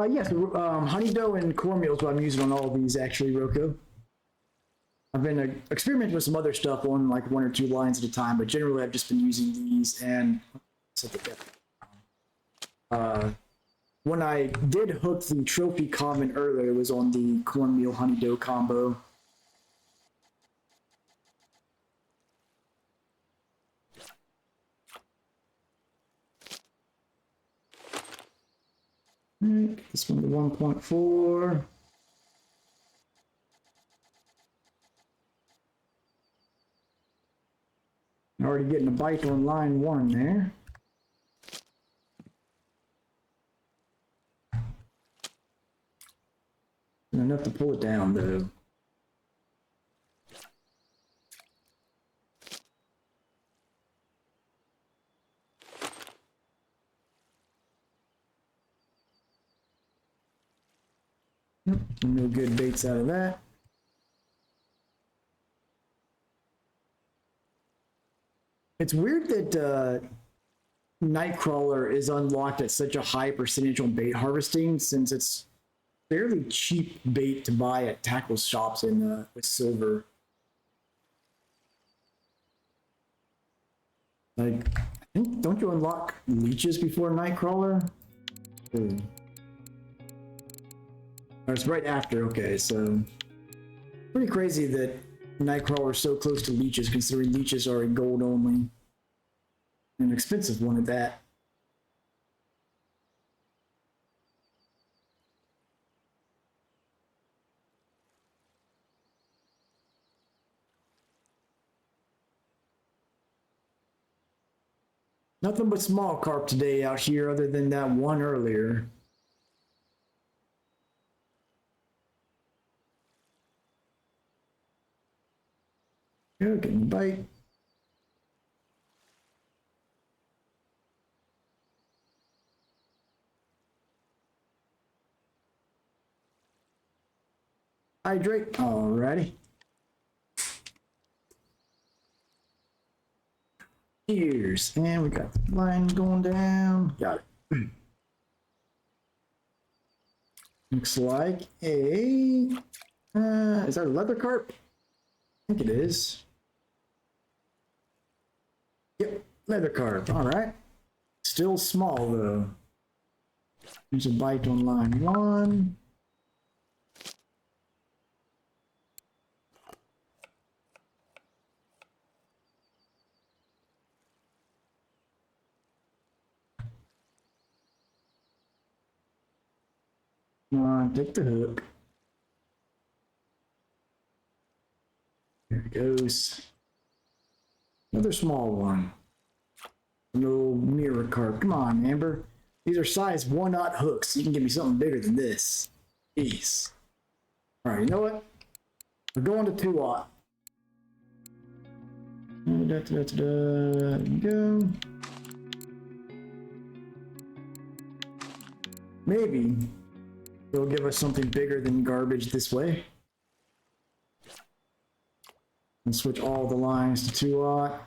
S1: Yes, honey dough and cornmeal is what I'm using on all of these, actually, Rocco. I've been experimenting with some other stuff on like 1 or 2 lines at a time, but generally I've just been using these. And when I did hook the trophy comment earlier, it was on the cornmeal honey dough combo. This one to 1.4. Already getting a bite on line 1 there. Enough to pull it down though. No good baits out of that. It's weird that Nightcrawler is unlocked at such a high percentage on bait harvesting, since it's fairly cheap bait to buy at tackle shops in with silver. Like, I think, don't you unlock leeches before Nightcrawler? Or it's right after. Okay, so pretty crazy that Nightcrawler is so close to leeches, considering leeches are a gold only. An expensive one at that. Nothing but small carp today out here other than that one earlier. Good, getting a bite. Hydrate. Alrighty. Cheers. And we got the line going down. Got it. Looks like a is that a leather carp? I think it is. Yep, leather carp. All right. Still small though. There's a bite on line 1. Come on, take the hook. There it goes. Another small one. No mirror carp. Come on, Amber. These are size 1/0 hooks. You can give me something bigger than this. Jeez. All right, you know what? We're going to 2/0. There we go. Maybe it'll give us something bigger than garbage this way. And switch all the lines to 2/0.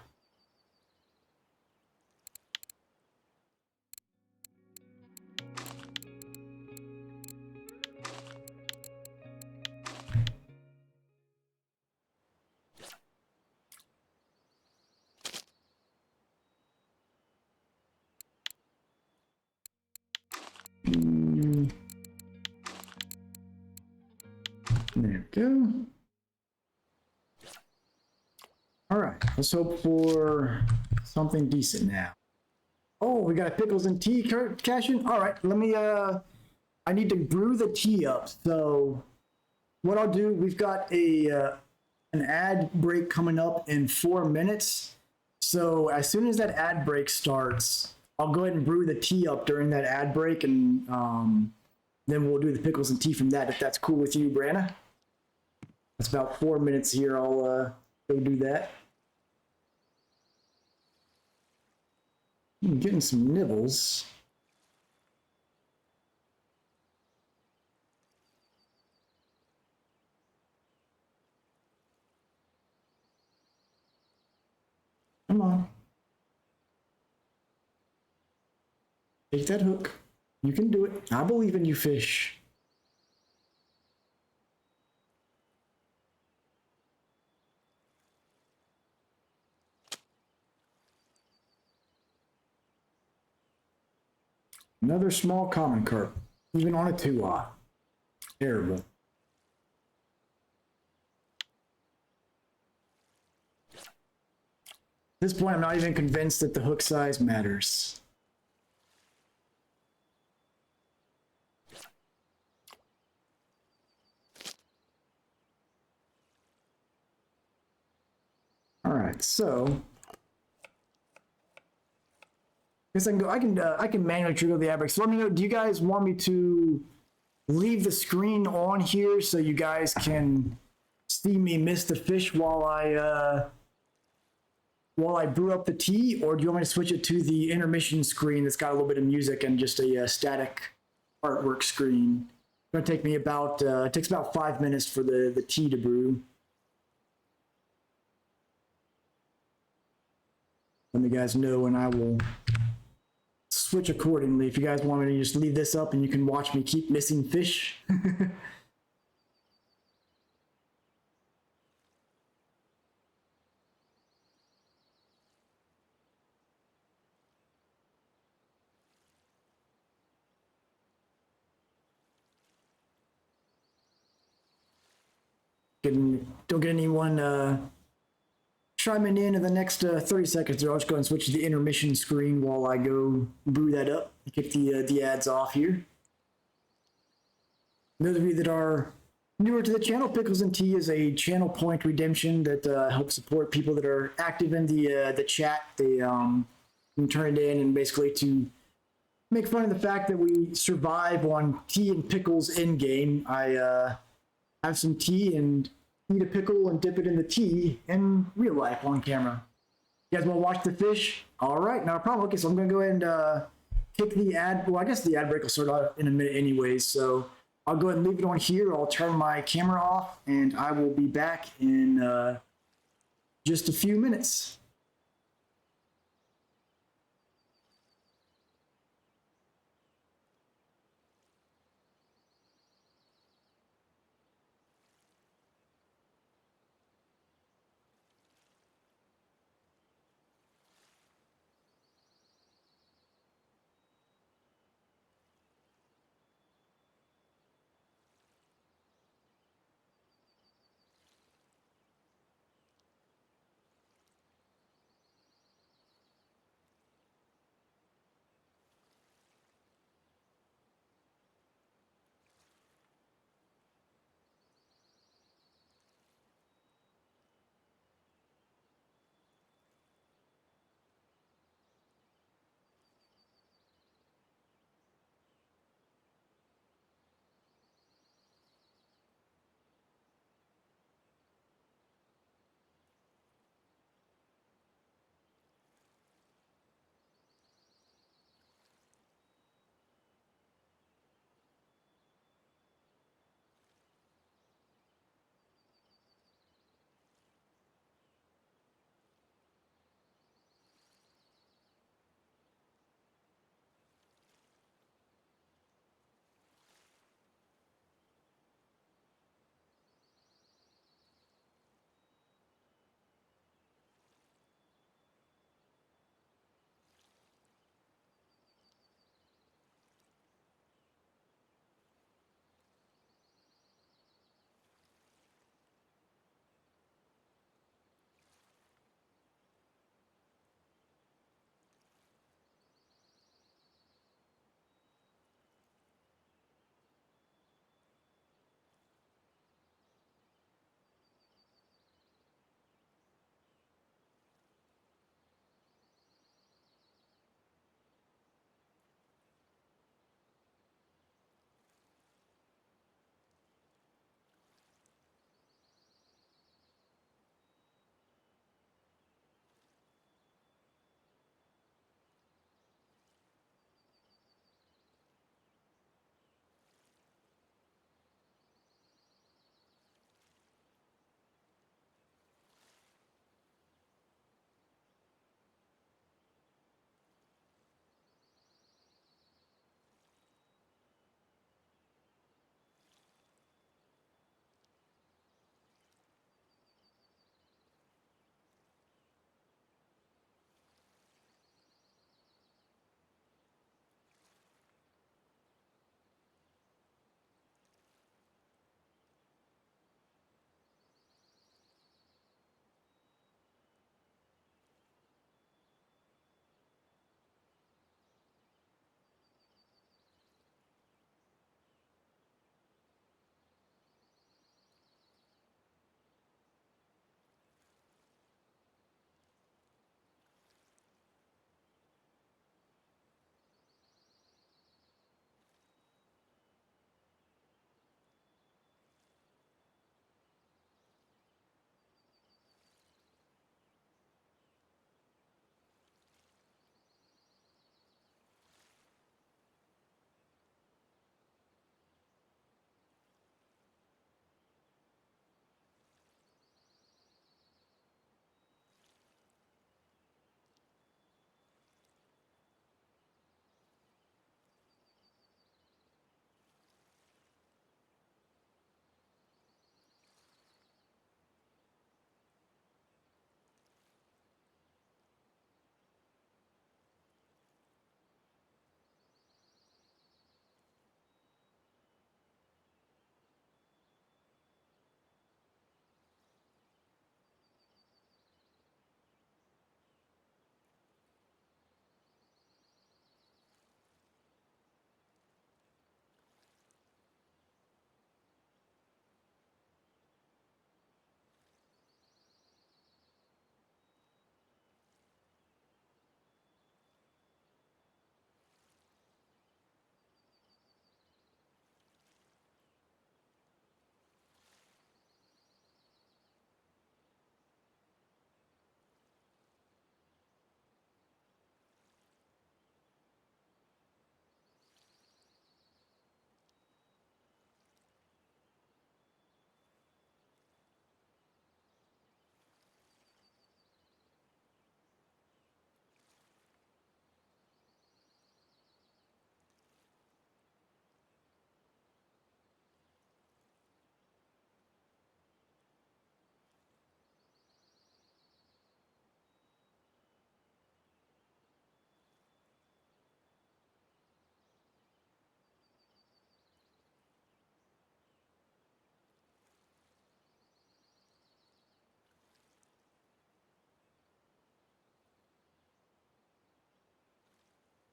S1: There we go. All right, let's hope for something decent now. Oh, we got a pickles and tea cash in. All right, let me, I need to brew the tea up. So what I'll do, we've got an ad break coming up in 4 minutes. So as soon as that ad break starts, I'll go ahead and brew the tea up during that ad break, and then we'll do the pickles and tea from that, if that's cool with you, Brianna. It's about 4 minutes here. I'll go do that. I'm getting some nibbles. Come on. Take that hook. You can do it. I believe in you, fish. Another small common carp, even on a 2-aught. Terrible. At this point, I'm not even convinced that the hook size matters. All right, so I guess I can go. I can manually trigger the ad break. So let me know. Do you guys want me to leave the screen on here so you guys can see me miss the fish while I brew up the tea, or do you want me to switch it to the intermission screen that's got a little bit of music and just a static artwork screen? It's gonna take me about it takes about 5 minutes for the tea to brew. Let me guys know, and I will switch accordingly. If you guys want me to just leave this up and you can watch me keep missing fish. Don't get anyone chiming in the next 30 seconds. I'll just go and switch to the intermission screen while I go brew that up. Get the ads off here. Those of you that are newer to the channel, Pickles and Tea is a channel point redemption that helps support people that are active in the chat. They can turn it in and basically to make fun of the fact that we survive on tea and pickles in game. I have some tea and eat a pickle and dip it in the tea in real life on camera. You guys want to watch the fish? All right, not a problem. Okay, so I'm going to go ahead and kick the ad. Well, I guess the ad break will start out in a minute anyways, so I'll go ahead and leave it on here. I'll turn my camera off, and I will be back in just a few minutes.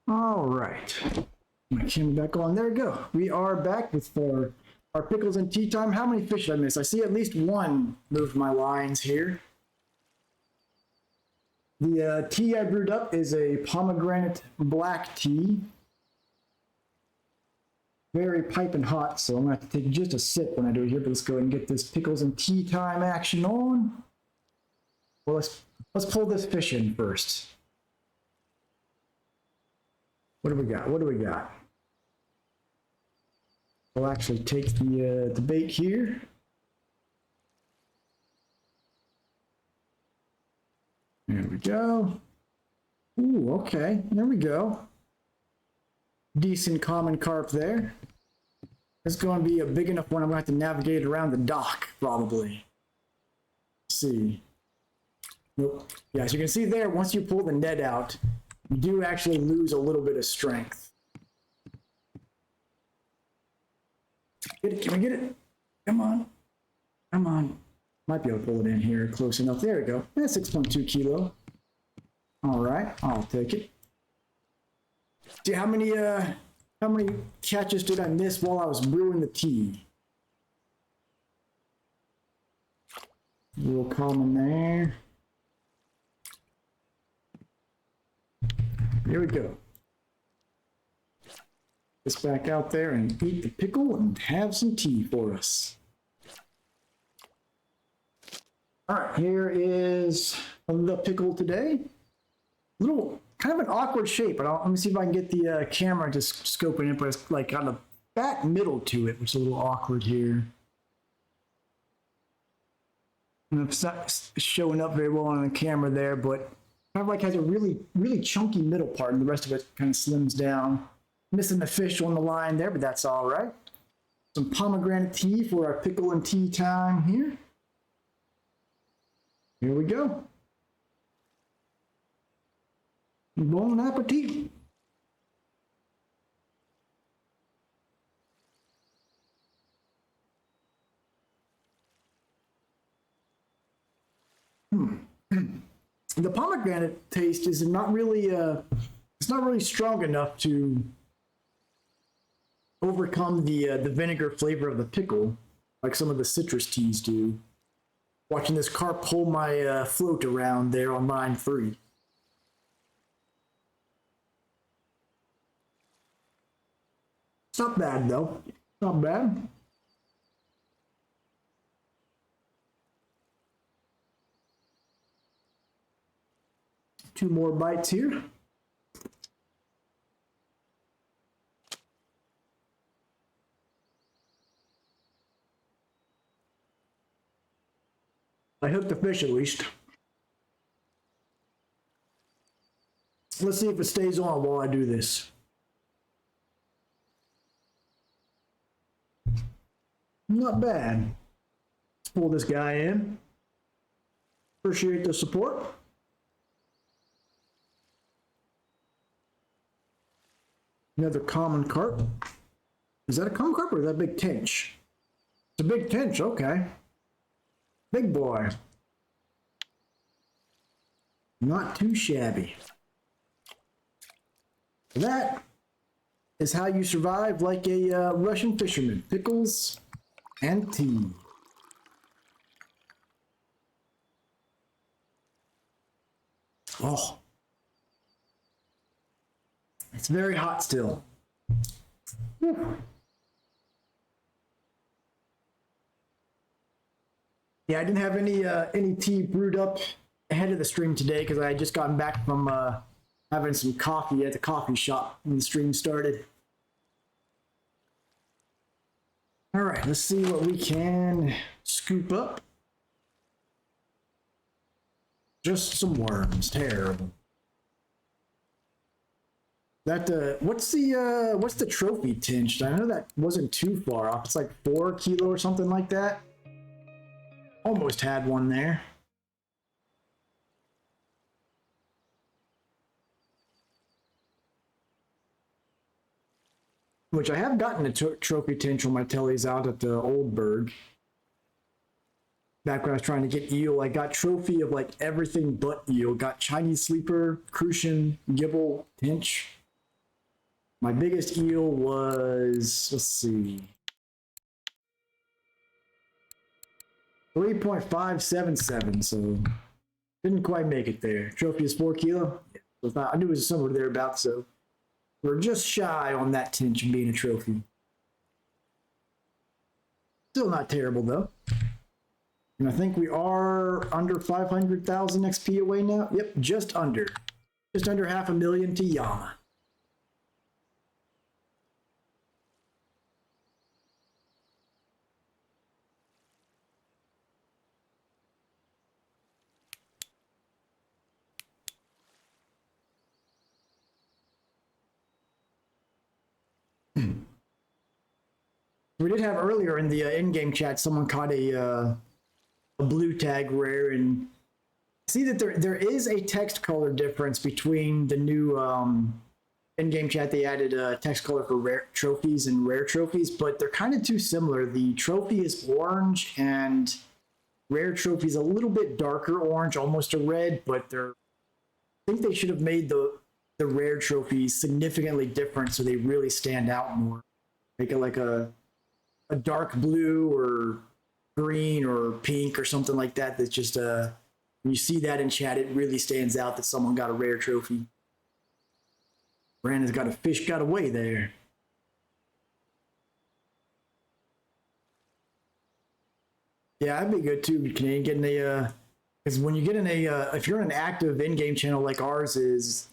S1: All right. My camera back on. There we go. We are back with our pickles and tea time. How many fish did I miss? I see at least one move my lines here. The tea I brewed up is a pomegranate black tea. Very piping hot, so I'm gonna have to take just a sip when I do it here, but let's go ahead and get this pickles and tea time action on. Well, let's pull this fish in first. What do we got? What do we got? We'll actually take the bait here. There we go. Ooh, okay. There we go. Decent common carp there. It's going to be a big enough one. I'm going to have to navigate around the dock, probably. Let's see. Nope. Yeah, as you can see there, once you pull the net out, you do actually lose a little bit of strength. Get it? Can we get it? Come on. Come on. Might be able to pull it in here close enough. There we go. That's 6.2 kilo. All right, I'll take it. See how many catches did I miss while I was brewing the tea? A little common there. Here we go. This back out there and eat the pickle and have some tea for us. All right, here is the pickle today. Little, kind of an awkward shape, but let me see if I can get the camera just scoping it, but it's like got a fat middle to it, which is a little awkward here. And it's not showing up very well on the camera there, but kind of like has a really, really chunky middle part, and the rest of it kind of slims down. Missing the fish on the line there, but that's all right. Some pomegranate tea for our pickle and tea time here. Here we go. Bon appetit. The pomegranate taste is not really it's not really strong enough to overcome the vinegar flavor of the pickle like some of the citrus teas do. Watching this carp pull my float around there on line 3. It's not bad though. Not bad. Two more bites here. I hooked the fish at least. Let's see if it stays on while I do this. Not bad. Let's pull this guy in. Appreciate the support. Another common carp. Is that a common carp or is that a big tench? It's a big tench, okay. Big boy. Not too shabby. That is how you survive like a Russian fisherman. Pickles and tea. Oh. It's very hot still. Whew. Yeah, I didn't have any tea brewed up ahead of the stream today because I had just gotten back from having some coffee at the coffee shop when the stream started. All right, let's see what we can scoop up. Just some worms, terrible. That what's the trophy tinge? I know that wasn't too far off. It's like 4 kilo or something like that. Almost had one there. Which I have gotten a trophy tinge from my tellies out at the Old Berg. Back when I was trying to get eel, I got trophy of like everything but eel. Got Chinese sleeper, crucian, gibble, tinge. My biggest eel was, let's see, 3.577, so didn't quite make it there. Trophy is 4 kilo. Yeah, I knew it was somewhere thereabouts, so we're just shy on that tench of being a trophy. Still not terrible though. And I think we are under 500,000 XP away now. Yep, just under. Just under 500,000 to Yama. We did have earlier in the in-game chat, someone caught a blue tag rare, and see that there is a text color difference between the new in-game chat. They added a text color for rare trophies and rare trophies, but they're kind of too similar. The trophy is orange, and rare trophy is a little bit darker orange, almost a red. But I think they should have made the rare trophies significantly different so they really stand out more. Make it like a dark blue or green or pink or something like that. That's just when you see that in chat, it really stands out that someone got a rare trophy. Brandon's got a fish got away there. Yeah, that'd be good too, Canadian, getting a because when you get in a if you're in an active in-game channel like ours is,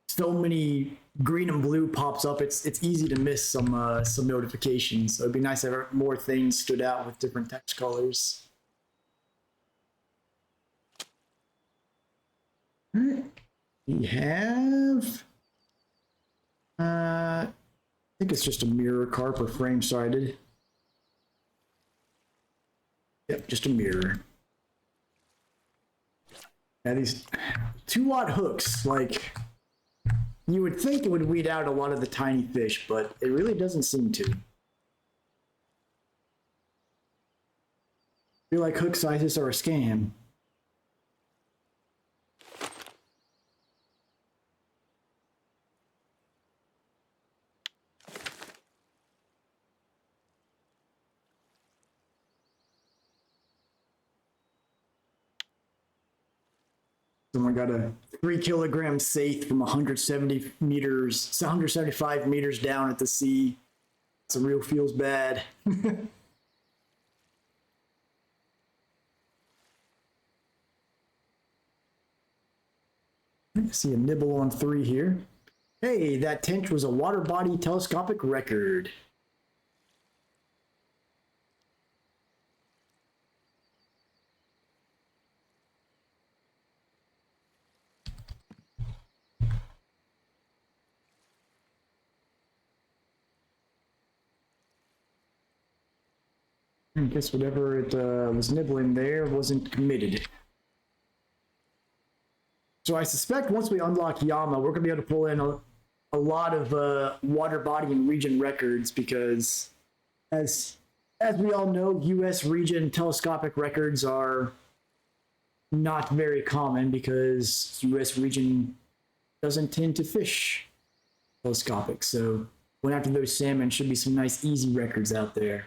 S1: so many green and blue pops up, it's easy to miss some notifications. So it'd be nice to have more things stood out with different text colors. All right. We have I think it's just a mirror carp or frame sided. Yep, just a mirror. Now these 2-watt hooks, like, you would think it would weed out a lot of the tiny fish, but it really doesn't seem to. I feel like hook sizes are a scam. Someone got a 3-kilogram saith from 175 meters down at the sea. It's a real feels bad. I see a nibble on 3 here. Hey, that tench was a water body telescopic record. I guess whatever it was nibbling there wasn't committed. So I suspect once we unlock Yama, we're going to be able to pull in a lot of water body and region records, because as we all know, U.S. region telescopic records are not very common because U.S. region doesn't tend to fish telescopic. So going after those salmon should be some nice easy records out there.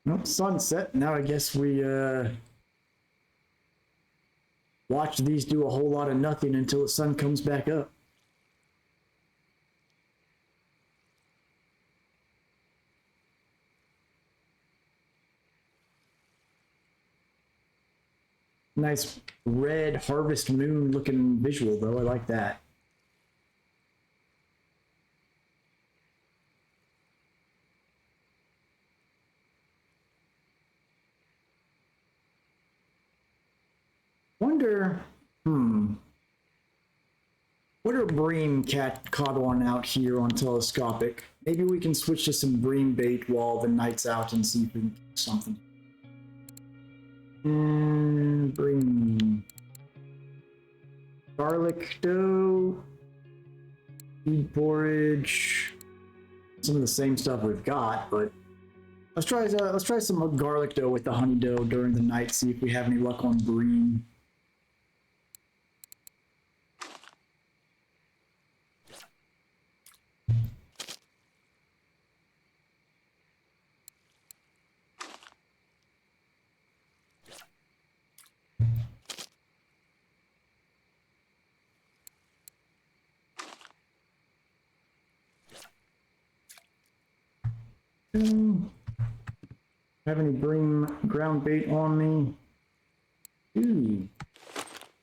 S1: Well, sunset. Now I guess we watch these do a whole lot of nothing until the sun comes back up. Nice red harvest moon looking visual though. I like that. Wonder, what are bream caught on out here on telescopic? Maybe we can switch to some bream bait while the night's out and see if we can get something. Bream. Garlic dough. Feed porridge. Some of the same stuff we've got, but let's try some garlic dough with the honey dough during the night. See if we have any luck on bream. Have any bream ground bait on me? Ooh,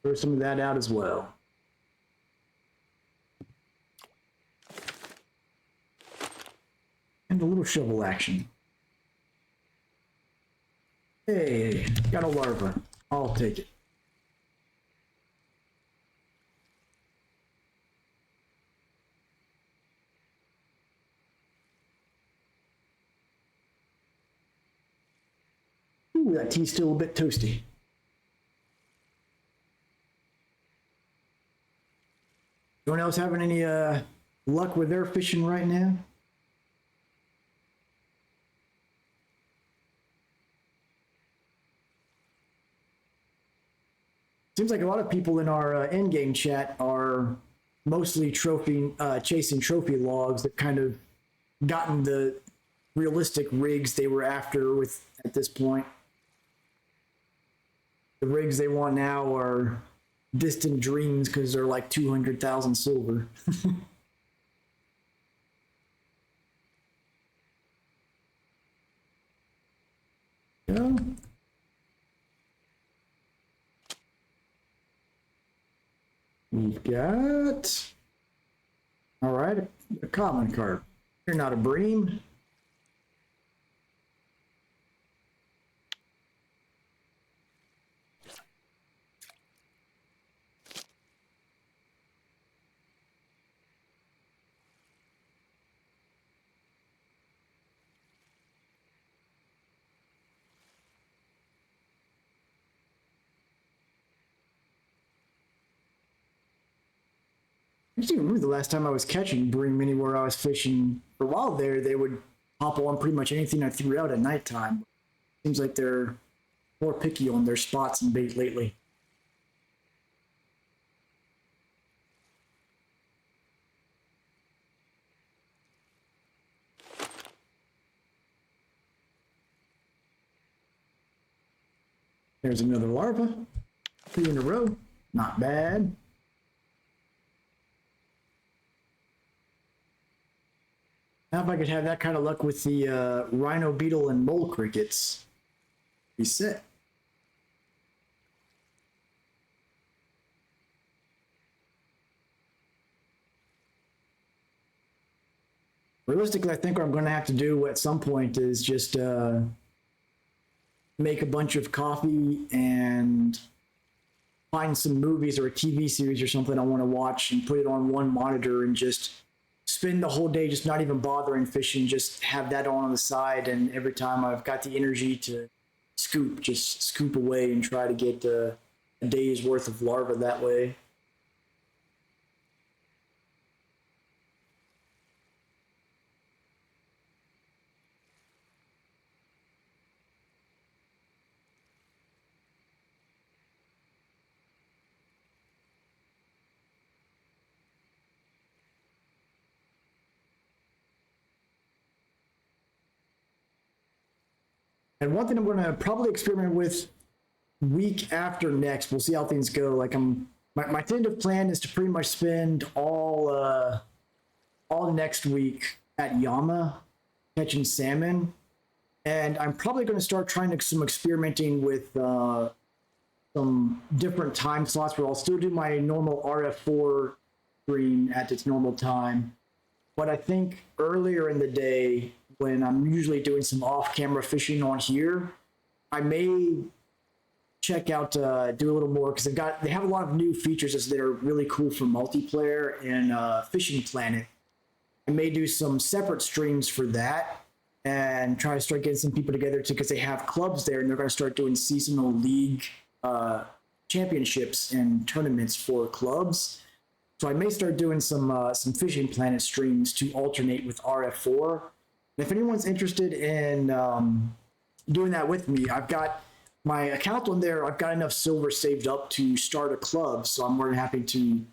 S1: throw some of that out as well. And a little shovel action. Hey, got a larva. I'll take it. Ooh, that tea's still a bit toasty. Anyone else having any luck with their fishing right now? Seems like a lot of people in our in-game chat are mostly chasing trophy logs that kind of gotten the realistic rigs they were after with at this point. The rigs they want now are distant dreams because they're like 200,000 silver. Yeah. We've got, all right, a common carp. You're not a bream. I just remember the last time I was catching bream anywhere I was fishing. For a while there, they would hop on pretty much anything I threw out at nighttime. Seems like they're more picky on their spots and bait lately. There's another larva. 2 in a row. Not bad. Now if I could have that kind of luck with the rhino beetle and mole crickets, be set. Realistically, I think what I'm going to have to do at some point is just make a bunch of coffee and find some movies or a TV series or something I want to watch and put it on one monitor and just spend the whole day just not even bothering fishing, just have that on the side, and every time I've got the energy to scoop, just scoop away and try to get a day's worth of larvae that way. And one thing I'm going to probably experiment with week after next, we'll see how things go. Like my tentative plan is to pretty much spend all next week at Yama catching salmon, and I'm probably going to start trying to some experimenting with some different time slots where I'll still do my normal RF4 stream at its normal time, but I think earlier in the day, when I'm usually doing some off-camera fishing on here, I may check out do a little more because they have a lot of new features that are really cool for multiplayer and Fishing Planet. I may do some separate streams for that and try to start getting some people together too, because they have clubs there and they're going to start doing seasonal league championships and tournaments for clubs. So I may start doing some Fishing Planet streams to alternate with RF4. If anyone's interested in doing that with me, I've got my account on there. I've got enough silver saved up to start a club, so I'm more than happy to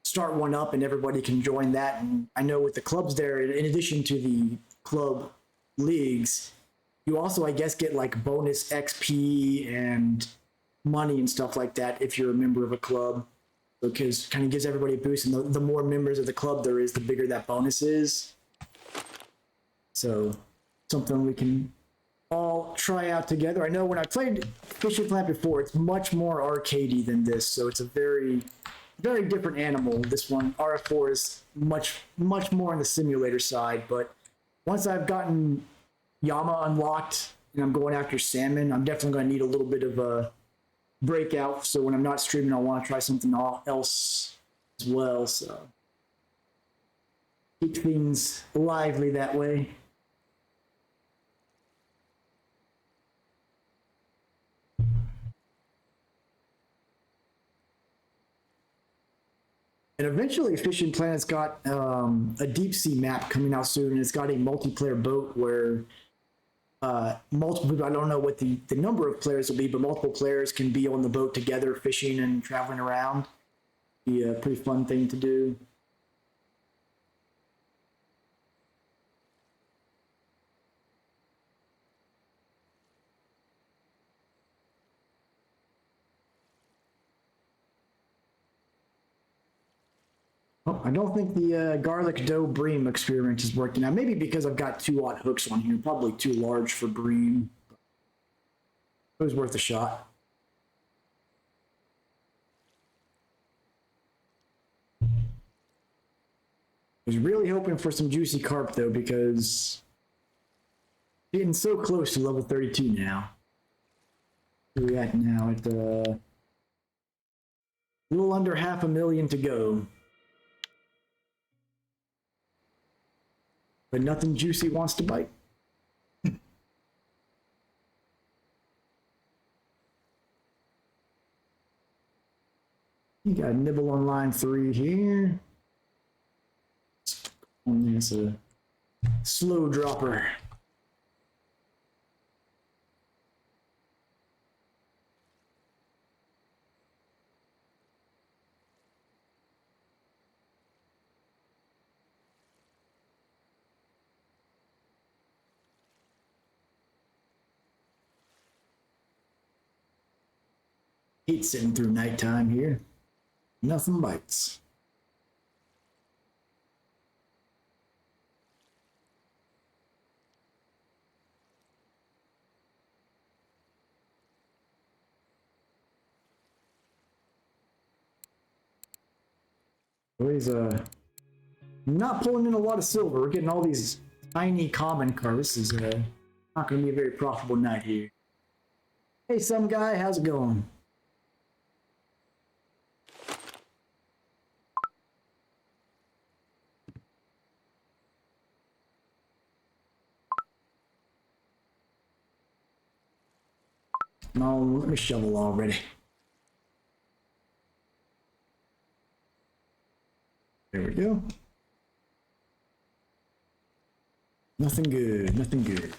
S1: start one up, and everybody can join that. And I know with the clubs there, in addition to the club leagues, you also, I guess, get like bonus XP and money and stuff like that if you're a member of a club, because kind of gives everybody a boost. And the more members of the club there is, the bigger that bonus is. So something we can all try out together. I know when I played Fishing Plant before, it's much more arcadey than this, so it's a very, very different animal. This one, RF4, is much more on the simulator side, but once I've gotten Yama unlocked and I'm going after salmon, I'm definitely going to need a little bit of a breakout. So when I'm not streaming, I want to try something else as well. So keep things lively that way. And eventually, Fishing Planet's got a deep sea map coming out soon. And it's got a multiplayer boat where multiple people, I don't know what the number of players will be, but multiple players can be on the boat together, fishing and traveling around. Be a pretty fun thing to do. Oh, I don't think the garlic dough bream experiment is working out. Maybe because I've got 2-aught hooks on here, probably too large for bream. It was worth a shot. I was really hoping for some juicy carp though, because getting so close to level 32 now. Where are we at now? At a little under 500,000 to go. But nothing juicy wants to bite. You got a nibble on line 3 here. And there's a slow dropper. Hate sitting through nighttime here. Nothing bites. Always not pulling in a lot of silver. We're getting all these tiny common carps. This is not going to be a very profitable night here. Hey, some guy, how's it going? No, let me shovel already. There we go. Nothing good, nothing good.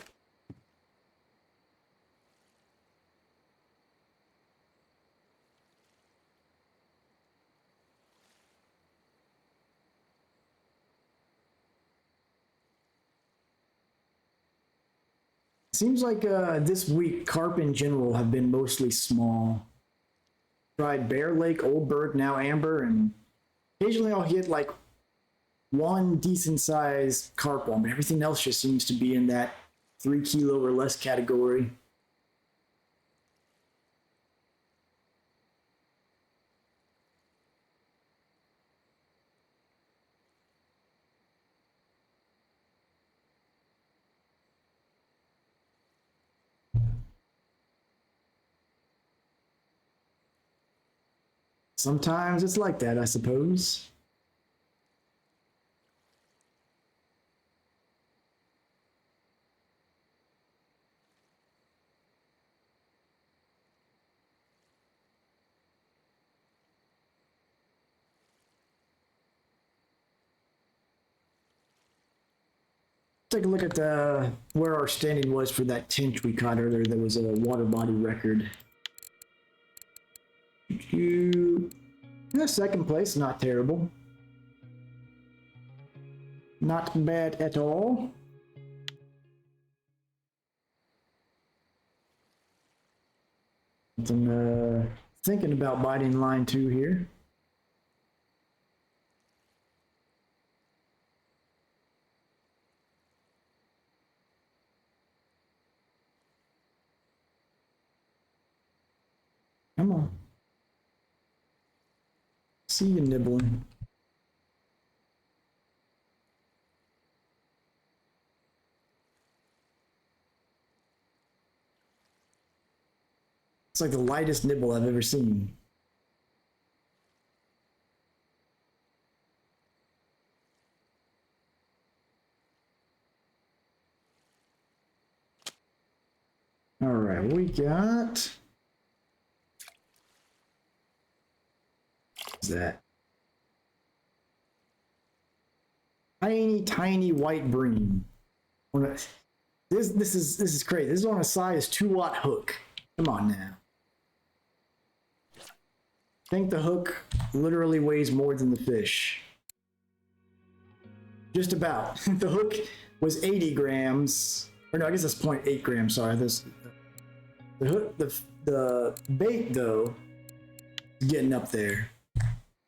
S1: Seems like this week carp in general have been mostly small. Tried Bear Lake, Oldberg, now Amber, and occasionally I'll get like one decent sized carp one, but everything else just seems to be in that 3 kilo or less category. Sometimes it's like that, I suppose. take a look at where our standing was for that tinch we caught earlier. That was a water body record. In the second place, not terrible. Not bad at all. I'm thinking about biting line 2 here. Come on. See you nibbling. It's like the lightest nibble I've ever seen. All right, we got... What's that? Tiny white bream. This is crazy. This is on a size 2-watt hook. Come on now. I think the hook literally weighs more than the fish. Just about. The hook was 80 grams. Or no, I guess that's 0.8 grams. Sorry, the hook, the bait though, is getting up there.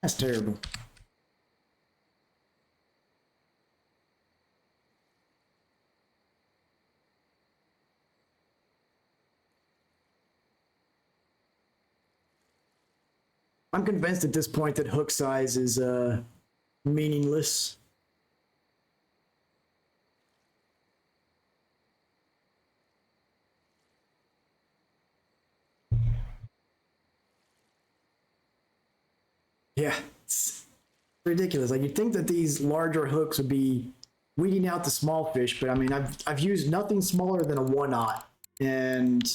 S1: That's terrible. I'm convinced at this point that hook size is meaningless. Yeah, it's ridiculous. Like, you'd think that these larger hooks would be weeding out the small fish, but I mean, I've used nothing smaller than a 1-aught, and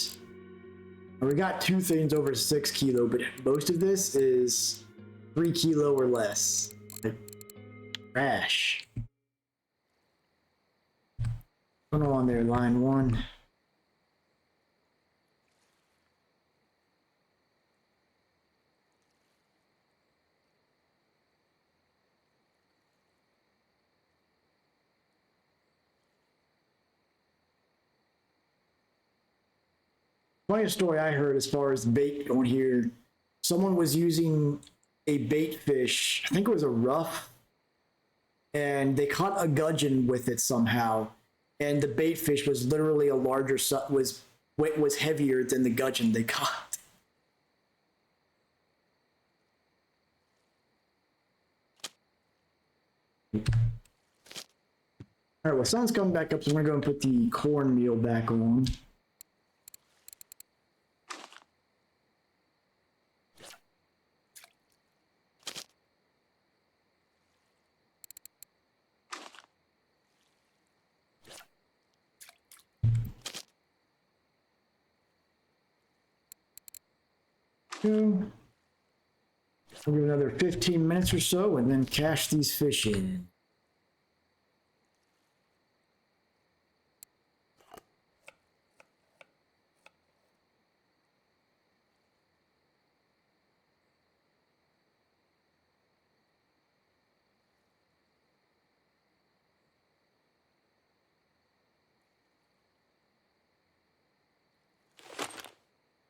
S1: we got 2 things over 6 kilo, but most of this is 3 kilo or less. Like, trash. What's going on there, line 1? Funniest story I heard as far as bait on here, someone was using a bait fish, I think it was a rough, and they caught a gudgeon with it somehow, and the bait fish was literally a larger, was heavier than the gudgeon they caught. All right, well, sun's coming back up, so I'm gonna go and put the cornmeal back on. We'll give another 15 minutes or so and then cash these fish in.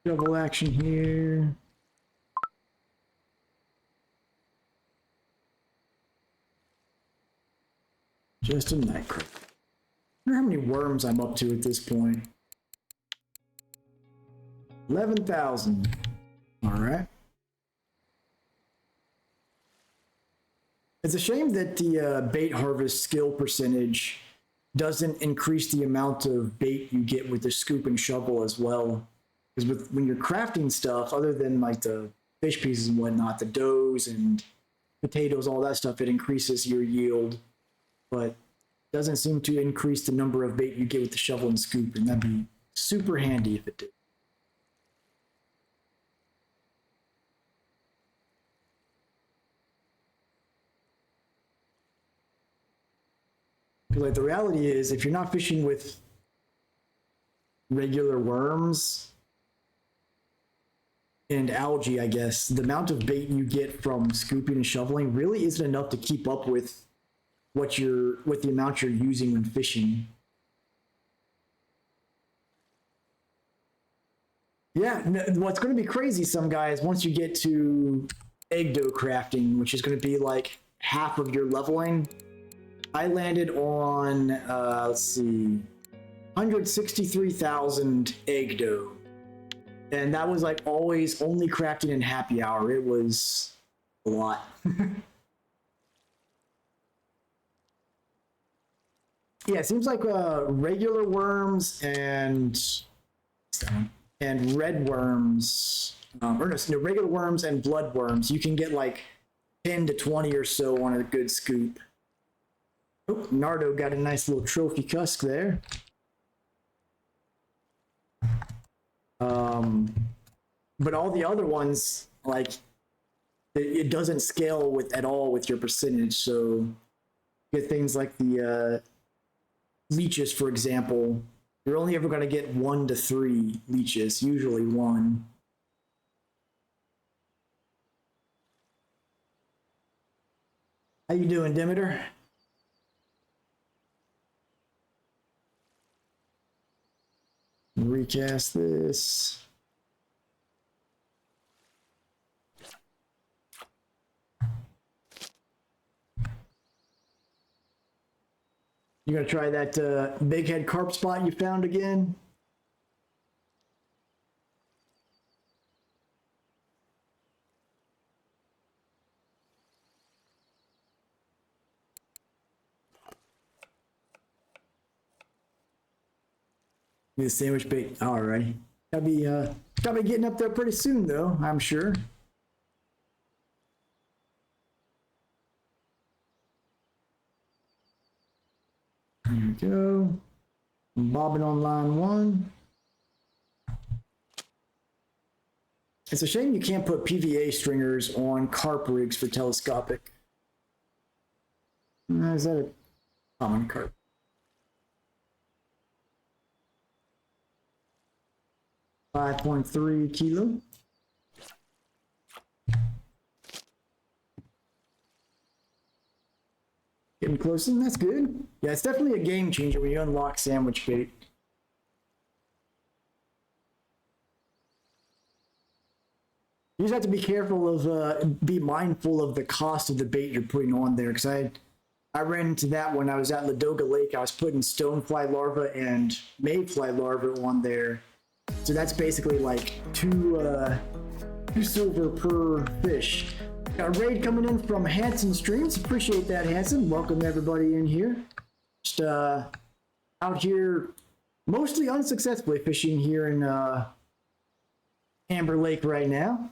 S1: Double action here. Just a night crate. I wonder how many worms I'm up to at this point. 11,000. All right. It's a shame that the bait harvest skill percentage doesn't increase the amount of bait you get with the scoop and shovel as well. Because when you're crafting stuff, other than like the fish pieces and whatnot, the doughs and potatoes, all that stuff, it increases your yield, but doesn't seem to increase the number of bait you get with the shovel and scoop, and that'd be super handy if it did. Because like the reality is, if you're not fishing with regular worms and algae, I guess, the amount of bait you get from scooping and shoveling really isn't enough to keep up with the amount you're using when fishing. Yeah, what's going to be crazy, some guys, once you get to egg dough crafting, which is going to be like half of your leveling. I landed on, let's see, 163,000 egg dough. And that was like always only crafting in happy hour. It was a lot. Yeah, it seems like regular worms and red worms, regular worms and blood worms, you can get like 10 to 20 or so on a good scoop. Oh, Nardo got a nice little trophy cusk there. But all the other ones, like, it doesn't scale at all with your percentage. So get things like the leeches, for example. You're only ever going to get 1 to 3 leeches, usually 1. How you doing, Demeter? Recast this. You gonna try that big head carp spot you found again? The sandwich bait. All right. Gotta be getting up there pretty soon, though, I'm sure. There we go. Bobbing on line 1. It's a shame you can't put PVA stringers on carp rigs for telescopic. Is that a common carp? $5.3 kilo. Getting closer, that's good. Yeah, it's definitely a game changer when you unlock sandwich bait. You just have to be careful of, be mindful of the cost of the bait you're putting on there, because I ran into that when I was at Ladoga Lake. I was putting stonefly larvae and mayfly larvae on there. So that's basically like two silver per fish. Got a raid coming in from Hanson Streams. Appreciate that, Hanson. Welcome everybody in here. Just out here mostly unsuccessfully fishing here in Amber Lake right now.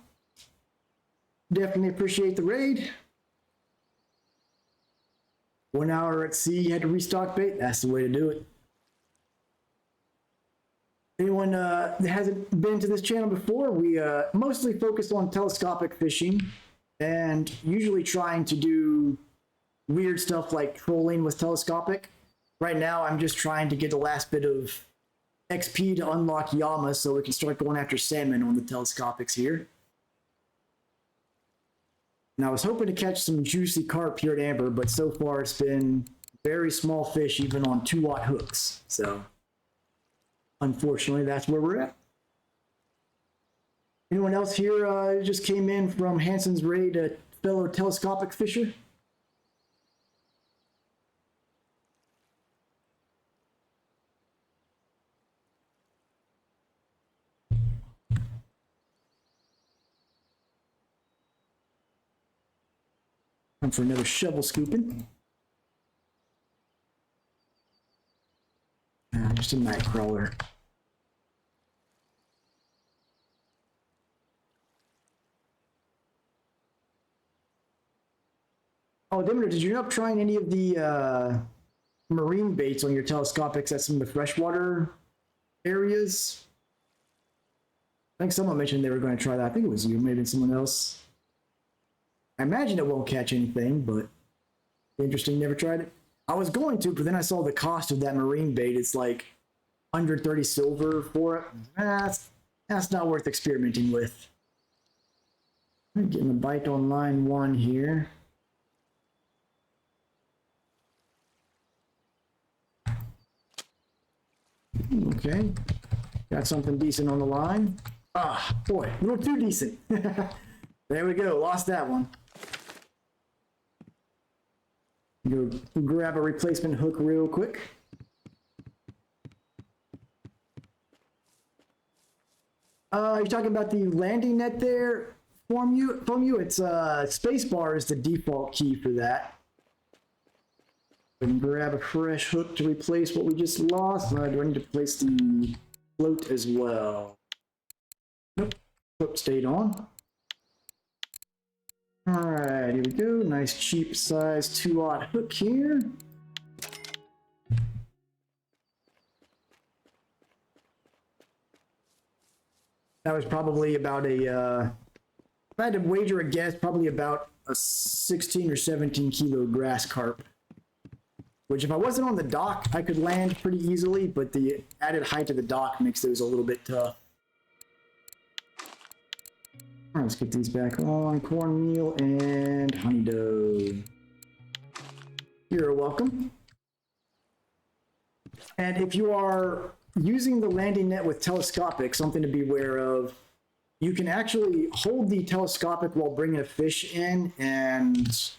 S1: Definitely appreciate the raid. 1 hour at sea, had to restock bait. That's the way to do it. Anyone that hasn't been to this channel before, we mostly focus on telescopic fishing and usually trying to do weird stuff like trolling with telescopic. Right now, I'm just trying to get the last bit of XP to unlock Yama so we can start going after salmon on the telescopics here. And I was hoping to catch some juicy carp here at Amber, but so far it's been very small fish even on 2-watt hooks. So unfortunately, that's where we're at. Anyone else here just came in from Hanson's raid, a fellow telescopic fisher? Time for another shovel scooping. Just a night crawler. Oh, Demeter, did you end up trying any of the marine baits on your telescopics at some of the freshwater areas? I think someone mentioned they were going to try that. I think it was you, maybe someone else. I imagine it won't catch anything, but interesting, never tried it. I was going to, but then I saw the cost of that marine bait. It's like 130 silver for it. That's not worth experimenting with. I'm getting a bite on line 1 here. Okay, got something decent on the line. Ah, boy, a little too decent. There we go, lost that one. Go grab a replacement hook real quick. You're talking about the landing net there? From you, it's spacebar is the default key for that. And grab a fresh hook to replace what we just lost. Do I need to place the float as well? Nope, float stayed on. Alright, here we go. Nice cheap size 2/0 hook here. That was probably about a, if I had to wager a guess, probably about a 16 or 17 kilo grass carp. Which if I wasn't on the dock, I could land pretty easily, but the added height of the dock makes those a little bit tough. All right, let's get these back on. Cornmeal and honey dough. You're welcome. And if you are using the landing net with telescopic, something to be aware of, you can actually hold the telescopic while bringing a fish in and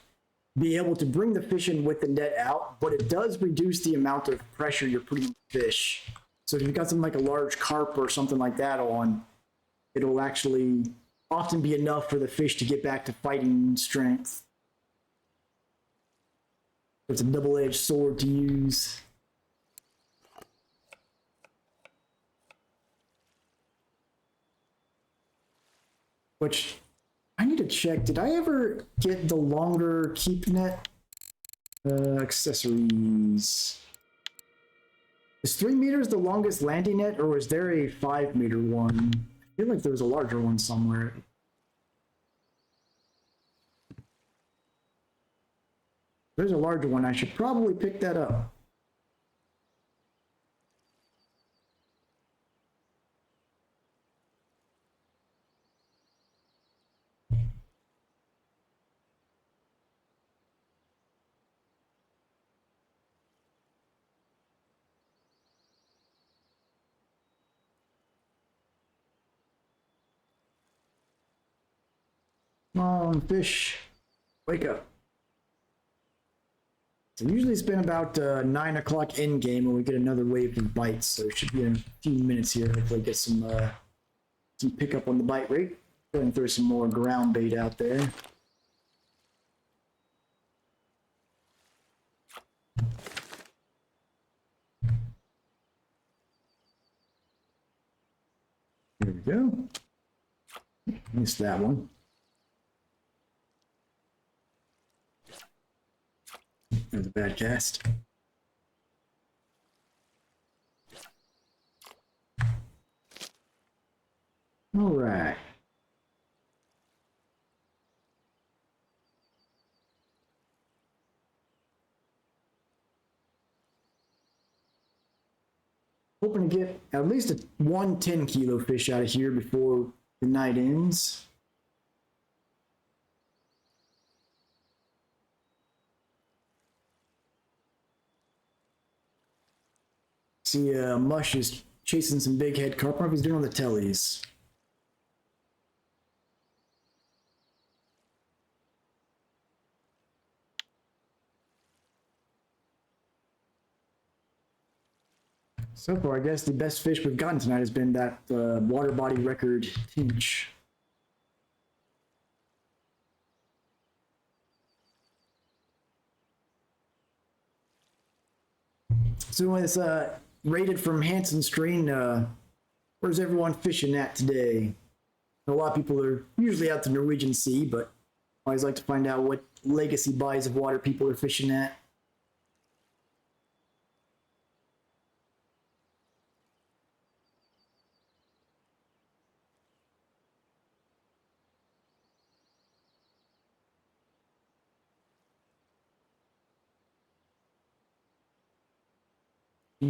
S1: be able to bring the fish in with the net out, but it does reduce the amount of pressure you're putting on the fish. So if you've got something like a large carp or something like that on, it'll actually often be enough for the fish to get back to fighting strength. It's a double-edged sword to use. Which I need to check. Did I ever get the longer keep net accessories? Is 3 meters the longest landing net, or is there a 5-meter one? I feel like there's a larger one somewhere. There's a larger one. I should probably pick that up. Come on, fish. Wake up. So usually it's been about 9 o'clock in game when we get another wave of bites, so it should be in a few minutes here. Hopefully get some pickup on the bite rate. Go ahead and throw some more ground bait out there. Here we go. Missed that one. That was a bad cast. All right. Hoping to get at least one 10-kilo fish out of here before the night ends. See, Mush is chasing some big head carp. I don't know if he's doing on the tellies. So far, I guess the best fish we've gotten tonight has been that water body record tinge. So when it's rated from Hansen Stream, where's everyone fishing at today? A lot of people are usually out the Norwegian Sea, but I always like to find out what legacy bodies of water people are fishing at. For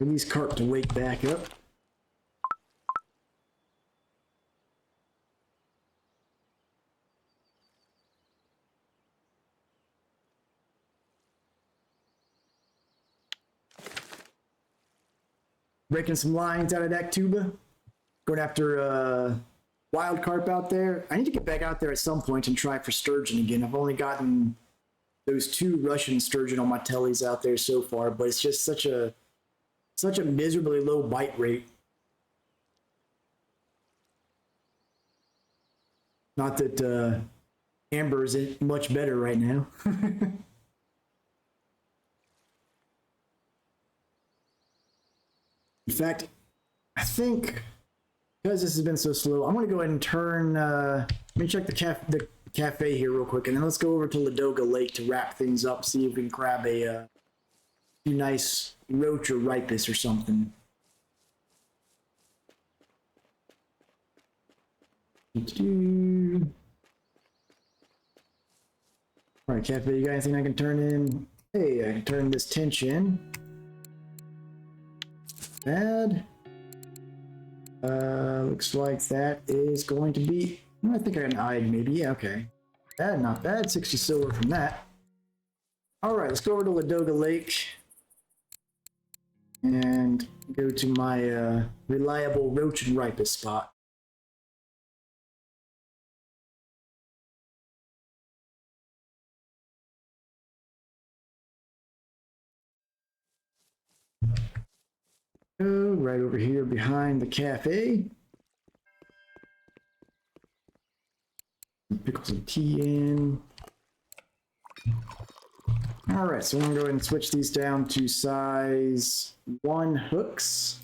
S1: these carp to wake back up. Breaking some lines out of that tuba. Going after wild carp out there. I need to get back out there at some point and try for sturgeon again. I've only gotten those 2 Russian sturgeon on my tellies out there so far, but it's just such a miserably low bite rate. Not that Amber isn't much better right now. In fact, I think because this has been so slow, I'm going to go ahead and turn. Let me check the cafe here real quick, and then let's go over to Ladoga Lake to wrap things up. See if we can grab a few nice roach or ripus or something. All right, cafe. You got anything I can turn in? Hey, I can turn this tench in. Bad. Looks like that is going to be, I think I got an eye maybe. Yeah, okay. Bad, not bad. 60 silver from that. All right, let's go over to Ladoga Lake and go to my reliable roach and ripus spot. Right over here behind the cafe. Pickle some tea in. All right, so I'm gonna go ahead and switch these down to size 1 hooks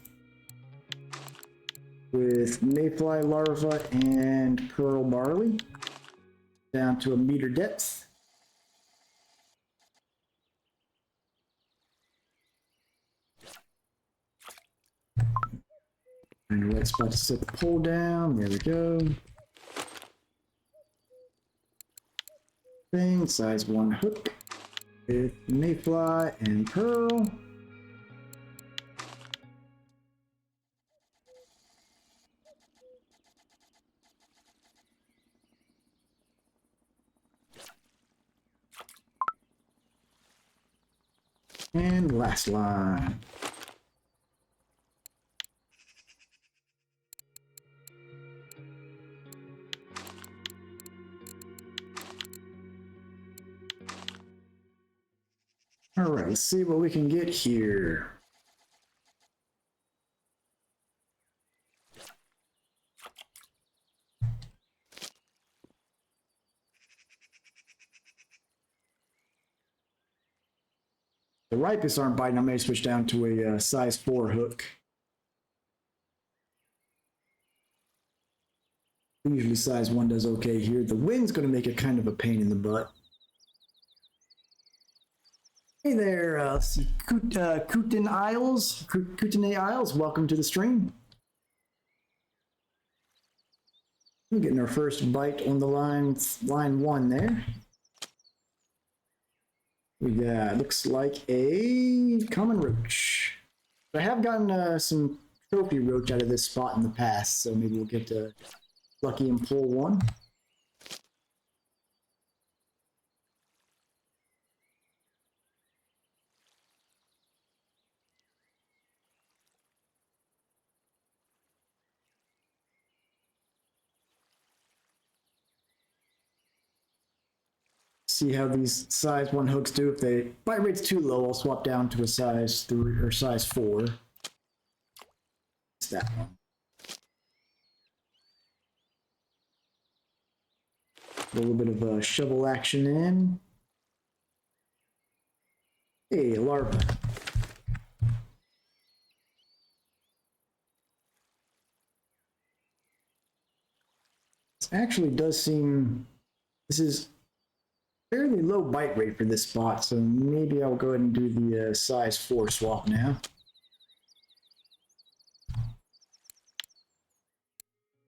S1: with mayfly larva and pearl barley down to 1 meter depth. And the right spot to set the pole down. There we go. Thing, size 1 hook with mayfly and pearl. And last line. All right, let's see what we can get here. The ripus aren't biting. I may switch down to a size 4 hook. Usually size 1 does okay here. The wind's going to make it kind of a pain in the butt. Hey there, Kootenay Isles, welcome to the stream. We're getting our first bite on the line 1 there. We got, looks like a common roach. I have gotten some trophy roach out of this spot in the past, so maybe we'll get lucky and pull one. See how these size 1 hooks do. If they bite rate's too low, I'll swap down to a size 3 or size 4. It's that one. A little bit of shovel action in. Hey, larva. This actually does seem, this is fairly low bite rate for this spot, so maybe I'll go ahead and do the size 4 swap now.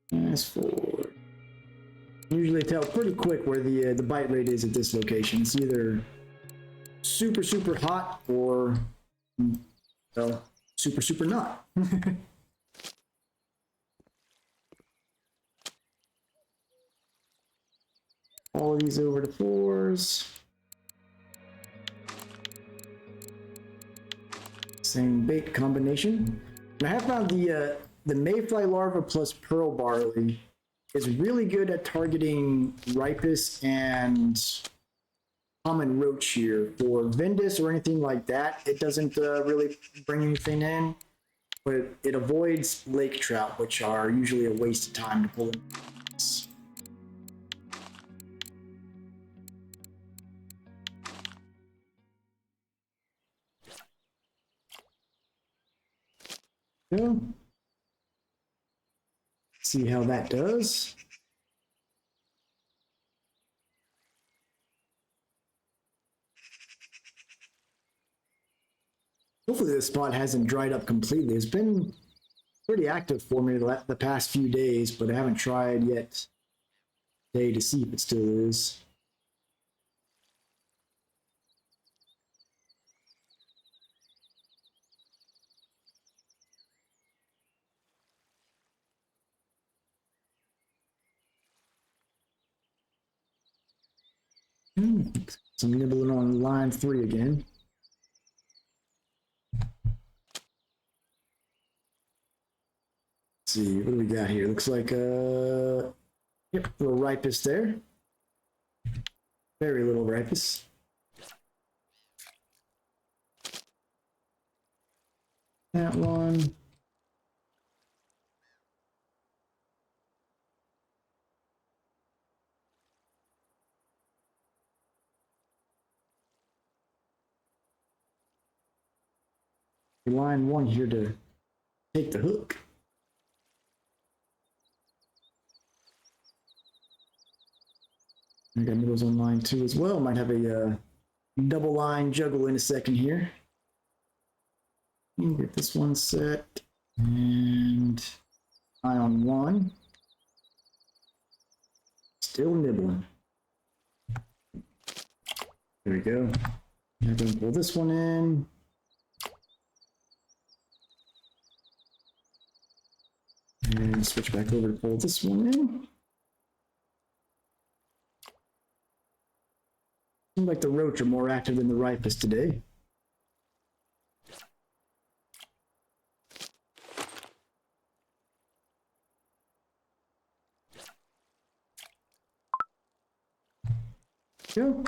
S1: Size 4. Usually tell pretty quick where the bite rate is at this location. It's either super, super hot or, well, super, super not. All of these over to 4s. Same bait combination. And I have found the mayfly larva plus pearl barley is really good at targeting ripus and common roach here. For Vindus or anything like that, it doesn't really bring anything in, but it avoids lake trout, which are usually a waste of time to pull in. Go. See how that does. Hopefully this spot hasn't dried up completely. It's been pretty active for me the past few days, but I haven't tried yet today to see if it still is. Some nibbling on line 3 again. Let's see, what do we got here? Looks like yep, little ripus there. Very little ripus. That one. Line 1 here to take the hook. I got nibbles on line 2 as well. Might have a double line juggle in a second here. Get this one set and eye on 1. Still nibbling. There we go. I'm going to pull this one in. And switch back over to pull this one in. Seems like the roach are more active than the ripus today. Go.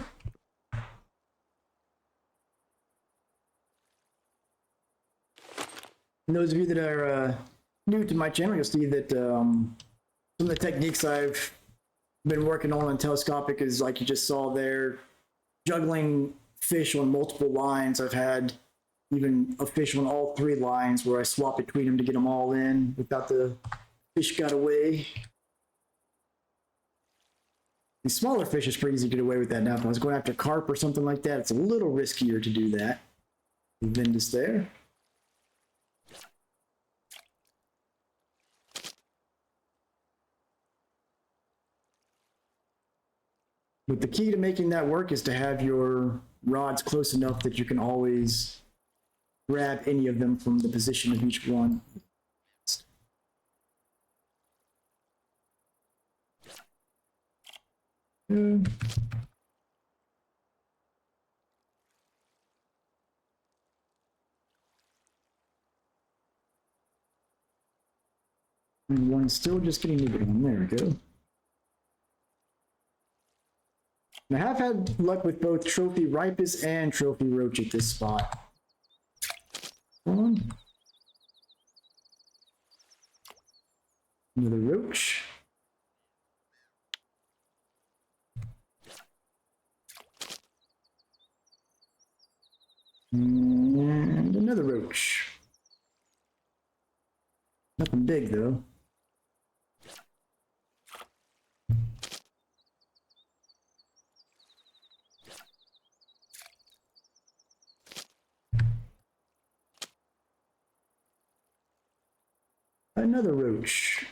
S1: And those of you that are new to my channel, you'll see that some of the techniques I've been working on telescopic is like you just saw there, juggling fish on multiple lines. I've had even a fish on all 3 lines where I swap between them to get them all in without the fish got away. The smaller fish is pretty easy to get away with that now. If I was going after carp or something like that, it's a little riskier to do that. Vindus there. But the key to making that work is to have your rods close enough that you can always grab any of them from the position of each one. And one's still just getting nibbled on. There we go. And I have had luck with both trophy ripus and trophy roach at this spot. One. Another roach. And another roach. Nothing big though. Another roach.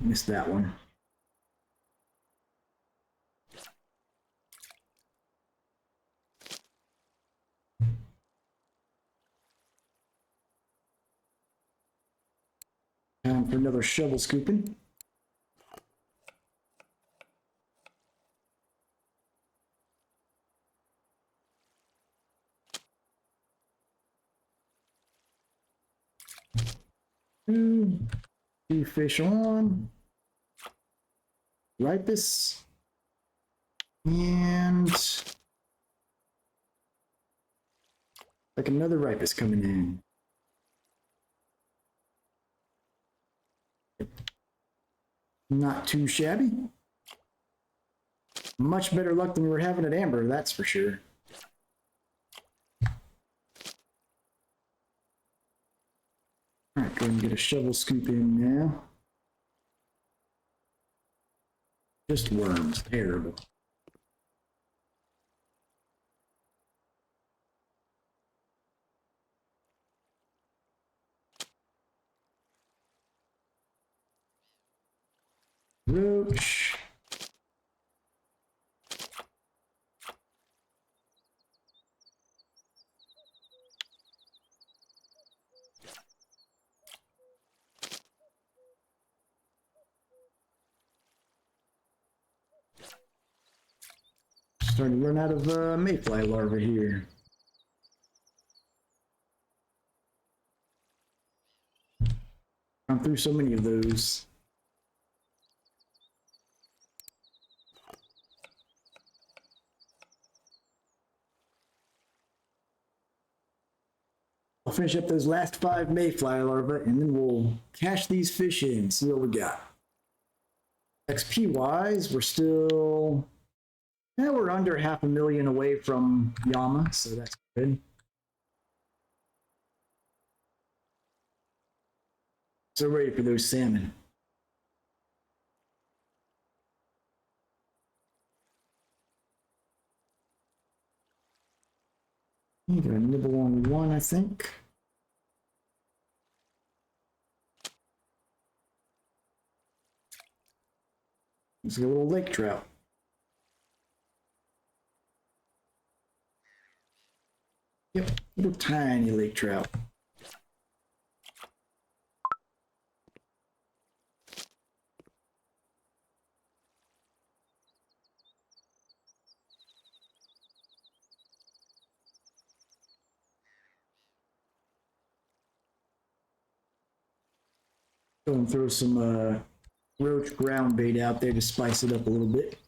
S1: missed that one. Time for another shovel scooping. Two fish on. Ripus. And like another Ripus coming in. Not too shabby. Much better luck than we were having at Amber, that's for sure. Alright, go ahead and get a shovel scoop in now. Just worms, terrible. Roach. Starting to run out of mayfly larvae here. Gone through so many of those. I'll finish up those last 5 mayfly larvae and then we'll cash these fish in, see what we got. XP wise, we're still, yeah, we're under 500,000 away from Yama, so that's good. So ready for those salmon. You got a nibble on one, I think. There's a little lake trout. Yep, little tiny lake trout. Go and throw some roach ground bait out there to spice it up a little bit.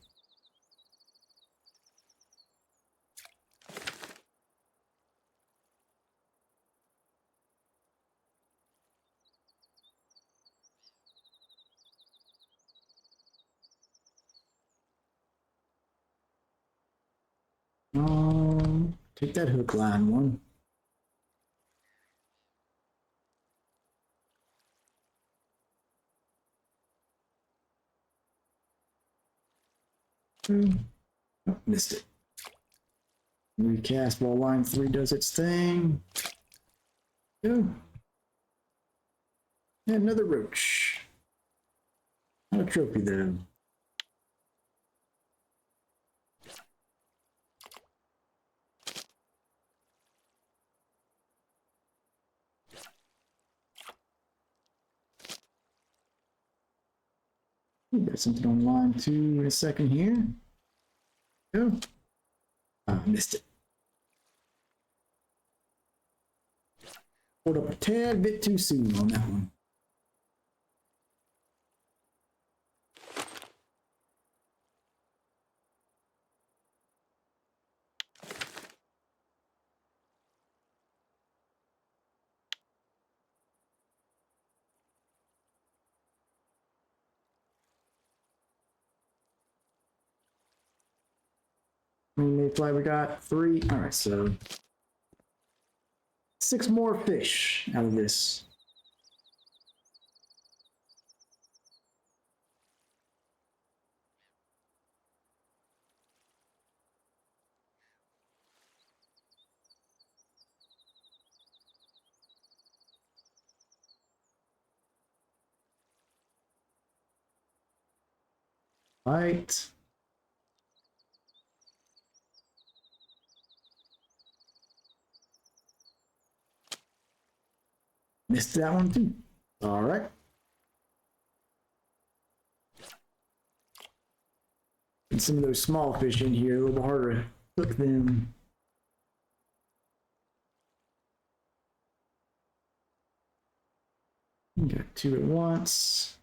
S1: Take that hook line one. Oh, missed it. Recast while line 3 does its thing. Go. And another roach. Not a trophy though. We got something on line 2 in a second here. Go. Missed it. Pulled up a tad bit too soon on that one. Mayfly, we got 3. All right, so 6 more fish out of this. Right. Missed that one too. All right. And some of those small fish in here, a little harder to hook them. Got two at once.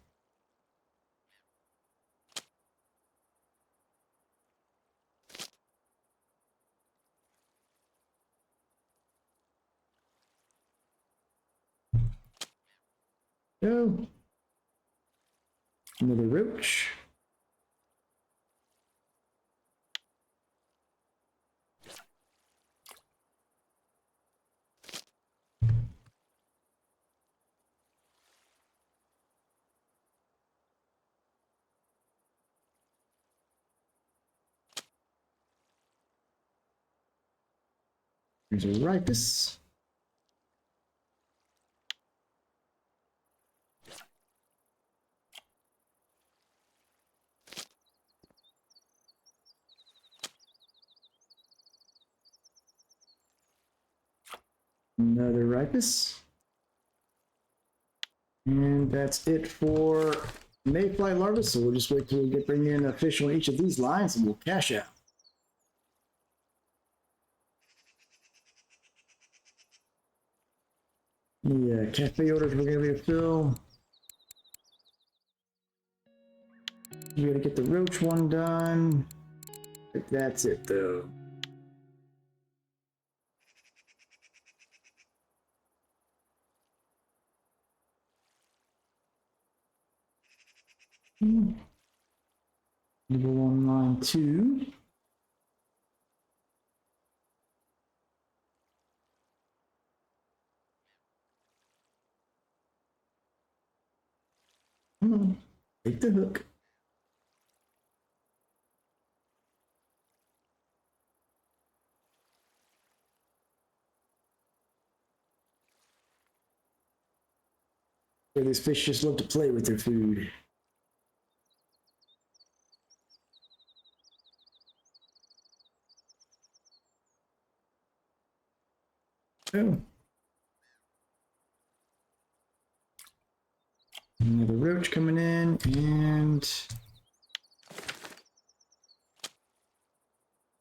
S1: Go. Another roach. There's a ripus. Another ripus. And that's it for mayfly larvae. So we'll just wait till we bring in a fish on each of these lines and we'll cash out. Yeah, cafe orders we're gonna refill. You gotta get the roach one done. That's it though. Number 1, line 2. Take the hook. Yeah, these fish just love to play with their food. Oh. Another roach coming in, and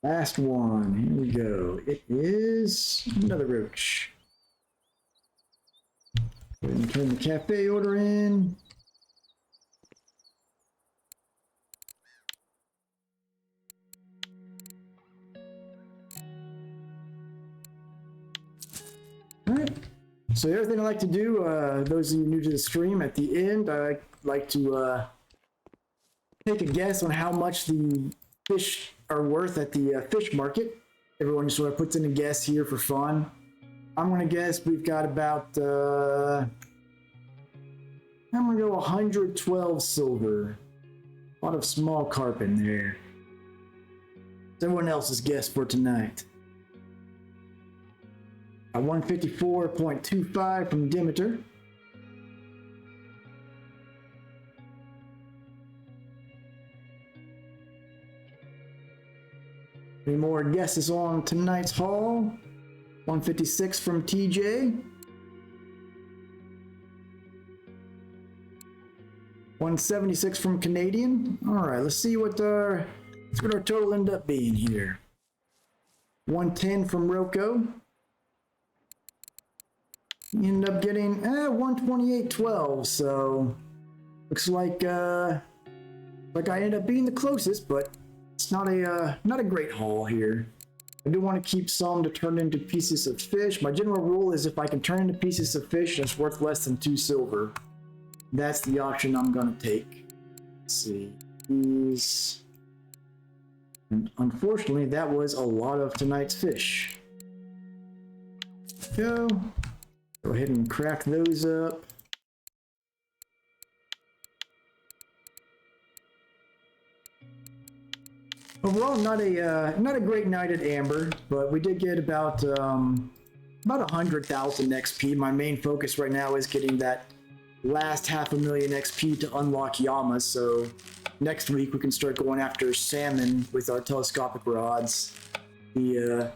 S1: last one. Here we go. It is another roach. Go ahead and turn the cafe order in. All right. So the other thing I like to do, those of you new to the stream, at the end, I like to take a guess on how much the fish are worth at the fish market. Everyone just sort of puts in a guess here for fun. I'm going to guess we've got about, I'm going to go 112 silver. A lot of small carp in there. It's everyone else's guess for tonight. 154.25 from Demeter. Any more guesses on tonight's haul? 156 from TJ. 176 from Canadian. All right, let's see what our total ended up being here. 110 from Rocco. End up getting 128.12, so looks like I ended up being the closest, but it's not a great haul here. I do want to keep some to turn into pieces of fish. My general rule is if I can turn into pieces of fish that's worth less than 2 silver, that's the option I'm gonna take. Let's see these. And unfortunately, that was a lot of tonight's fish. Go ahead and crack those up. Overall, not a great night at Amber, but we did get about 100,000 XP. My main focus right now is getting that last 500,000 XP to unlock Yama, so next week we can start going after salmon with our telescopic rods. The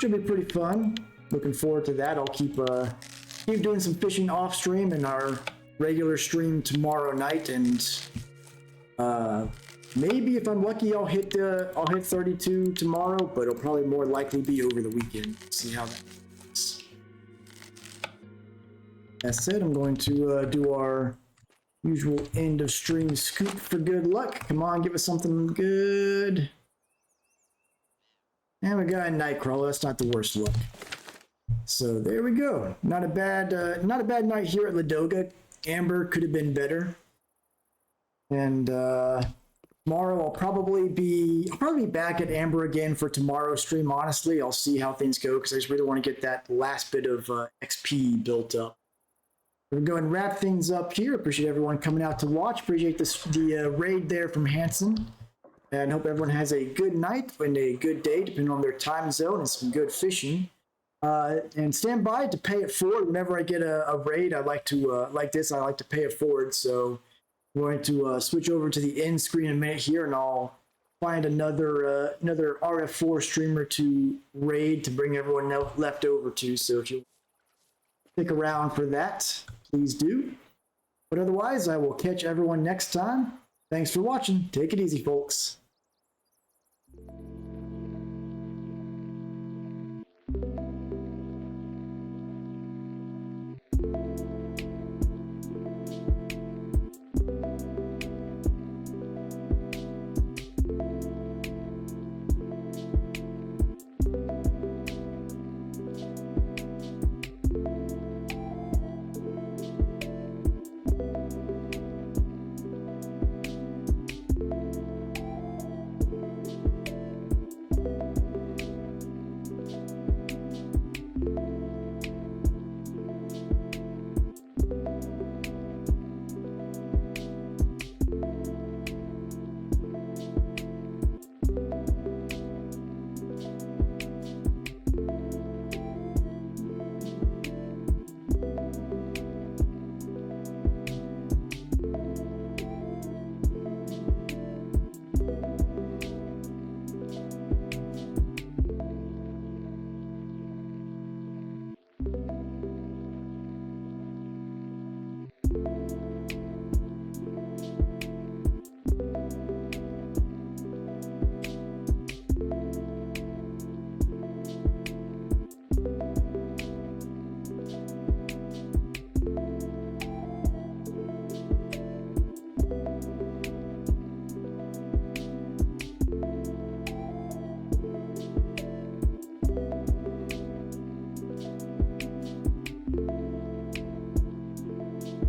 S1: should be pretty fun. Looking forward to that. I'll keep doing some fishing off stream and our regular stream tomorrow night, and maybe if I'm lucky I'll hit 32 tomorrow, but it'll probably more likely be over the weekend. See how that goes. That said, I'm going to do our usual end of stream scoop for good luck. Come on, give us something good. And we got a nightcrawler. That's not the worst luck. So there we go. Not a bad night here at Ladoga. Amber could have been better. And tomorrow I'll probably be back at Amber again for tomorrow's stream. Honestly, I'll see how things go because I just really want to get that last bit of XP built up. We're going to wrap things up here. Appreciate everyone coming out to watch. Appreciate the raid there from Hanson. And hope everyone has a good night and a good day, depending on their time zone, and some good fishing. And stand by to pay it forward. Whenever I get a raid, I like to, like this, I like to pay it forward. So I'm going to switch over to the end screen in a minute here, and I'll find another RF4 streamer to raid to bring everyone left over to. So if you stick around for that, please do. But otherwise, I will catch everyone next time. Thanks for watching. Take it easy, folks.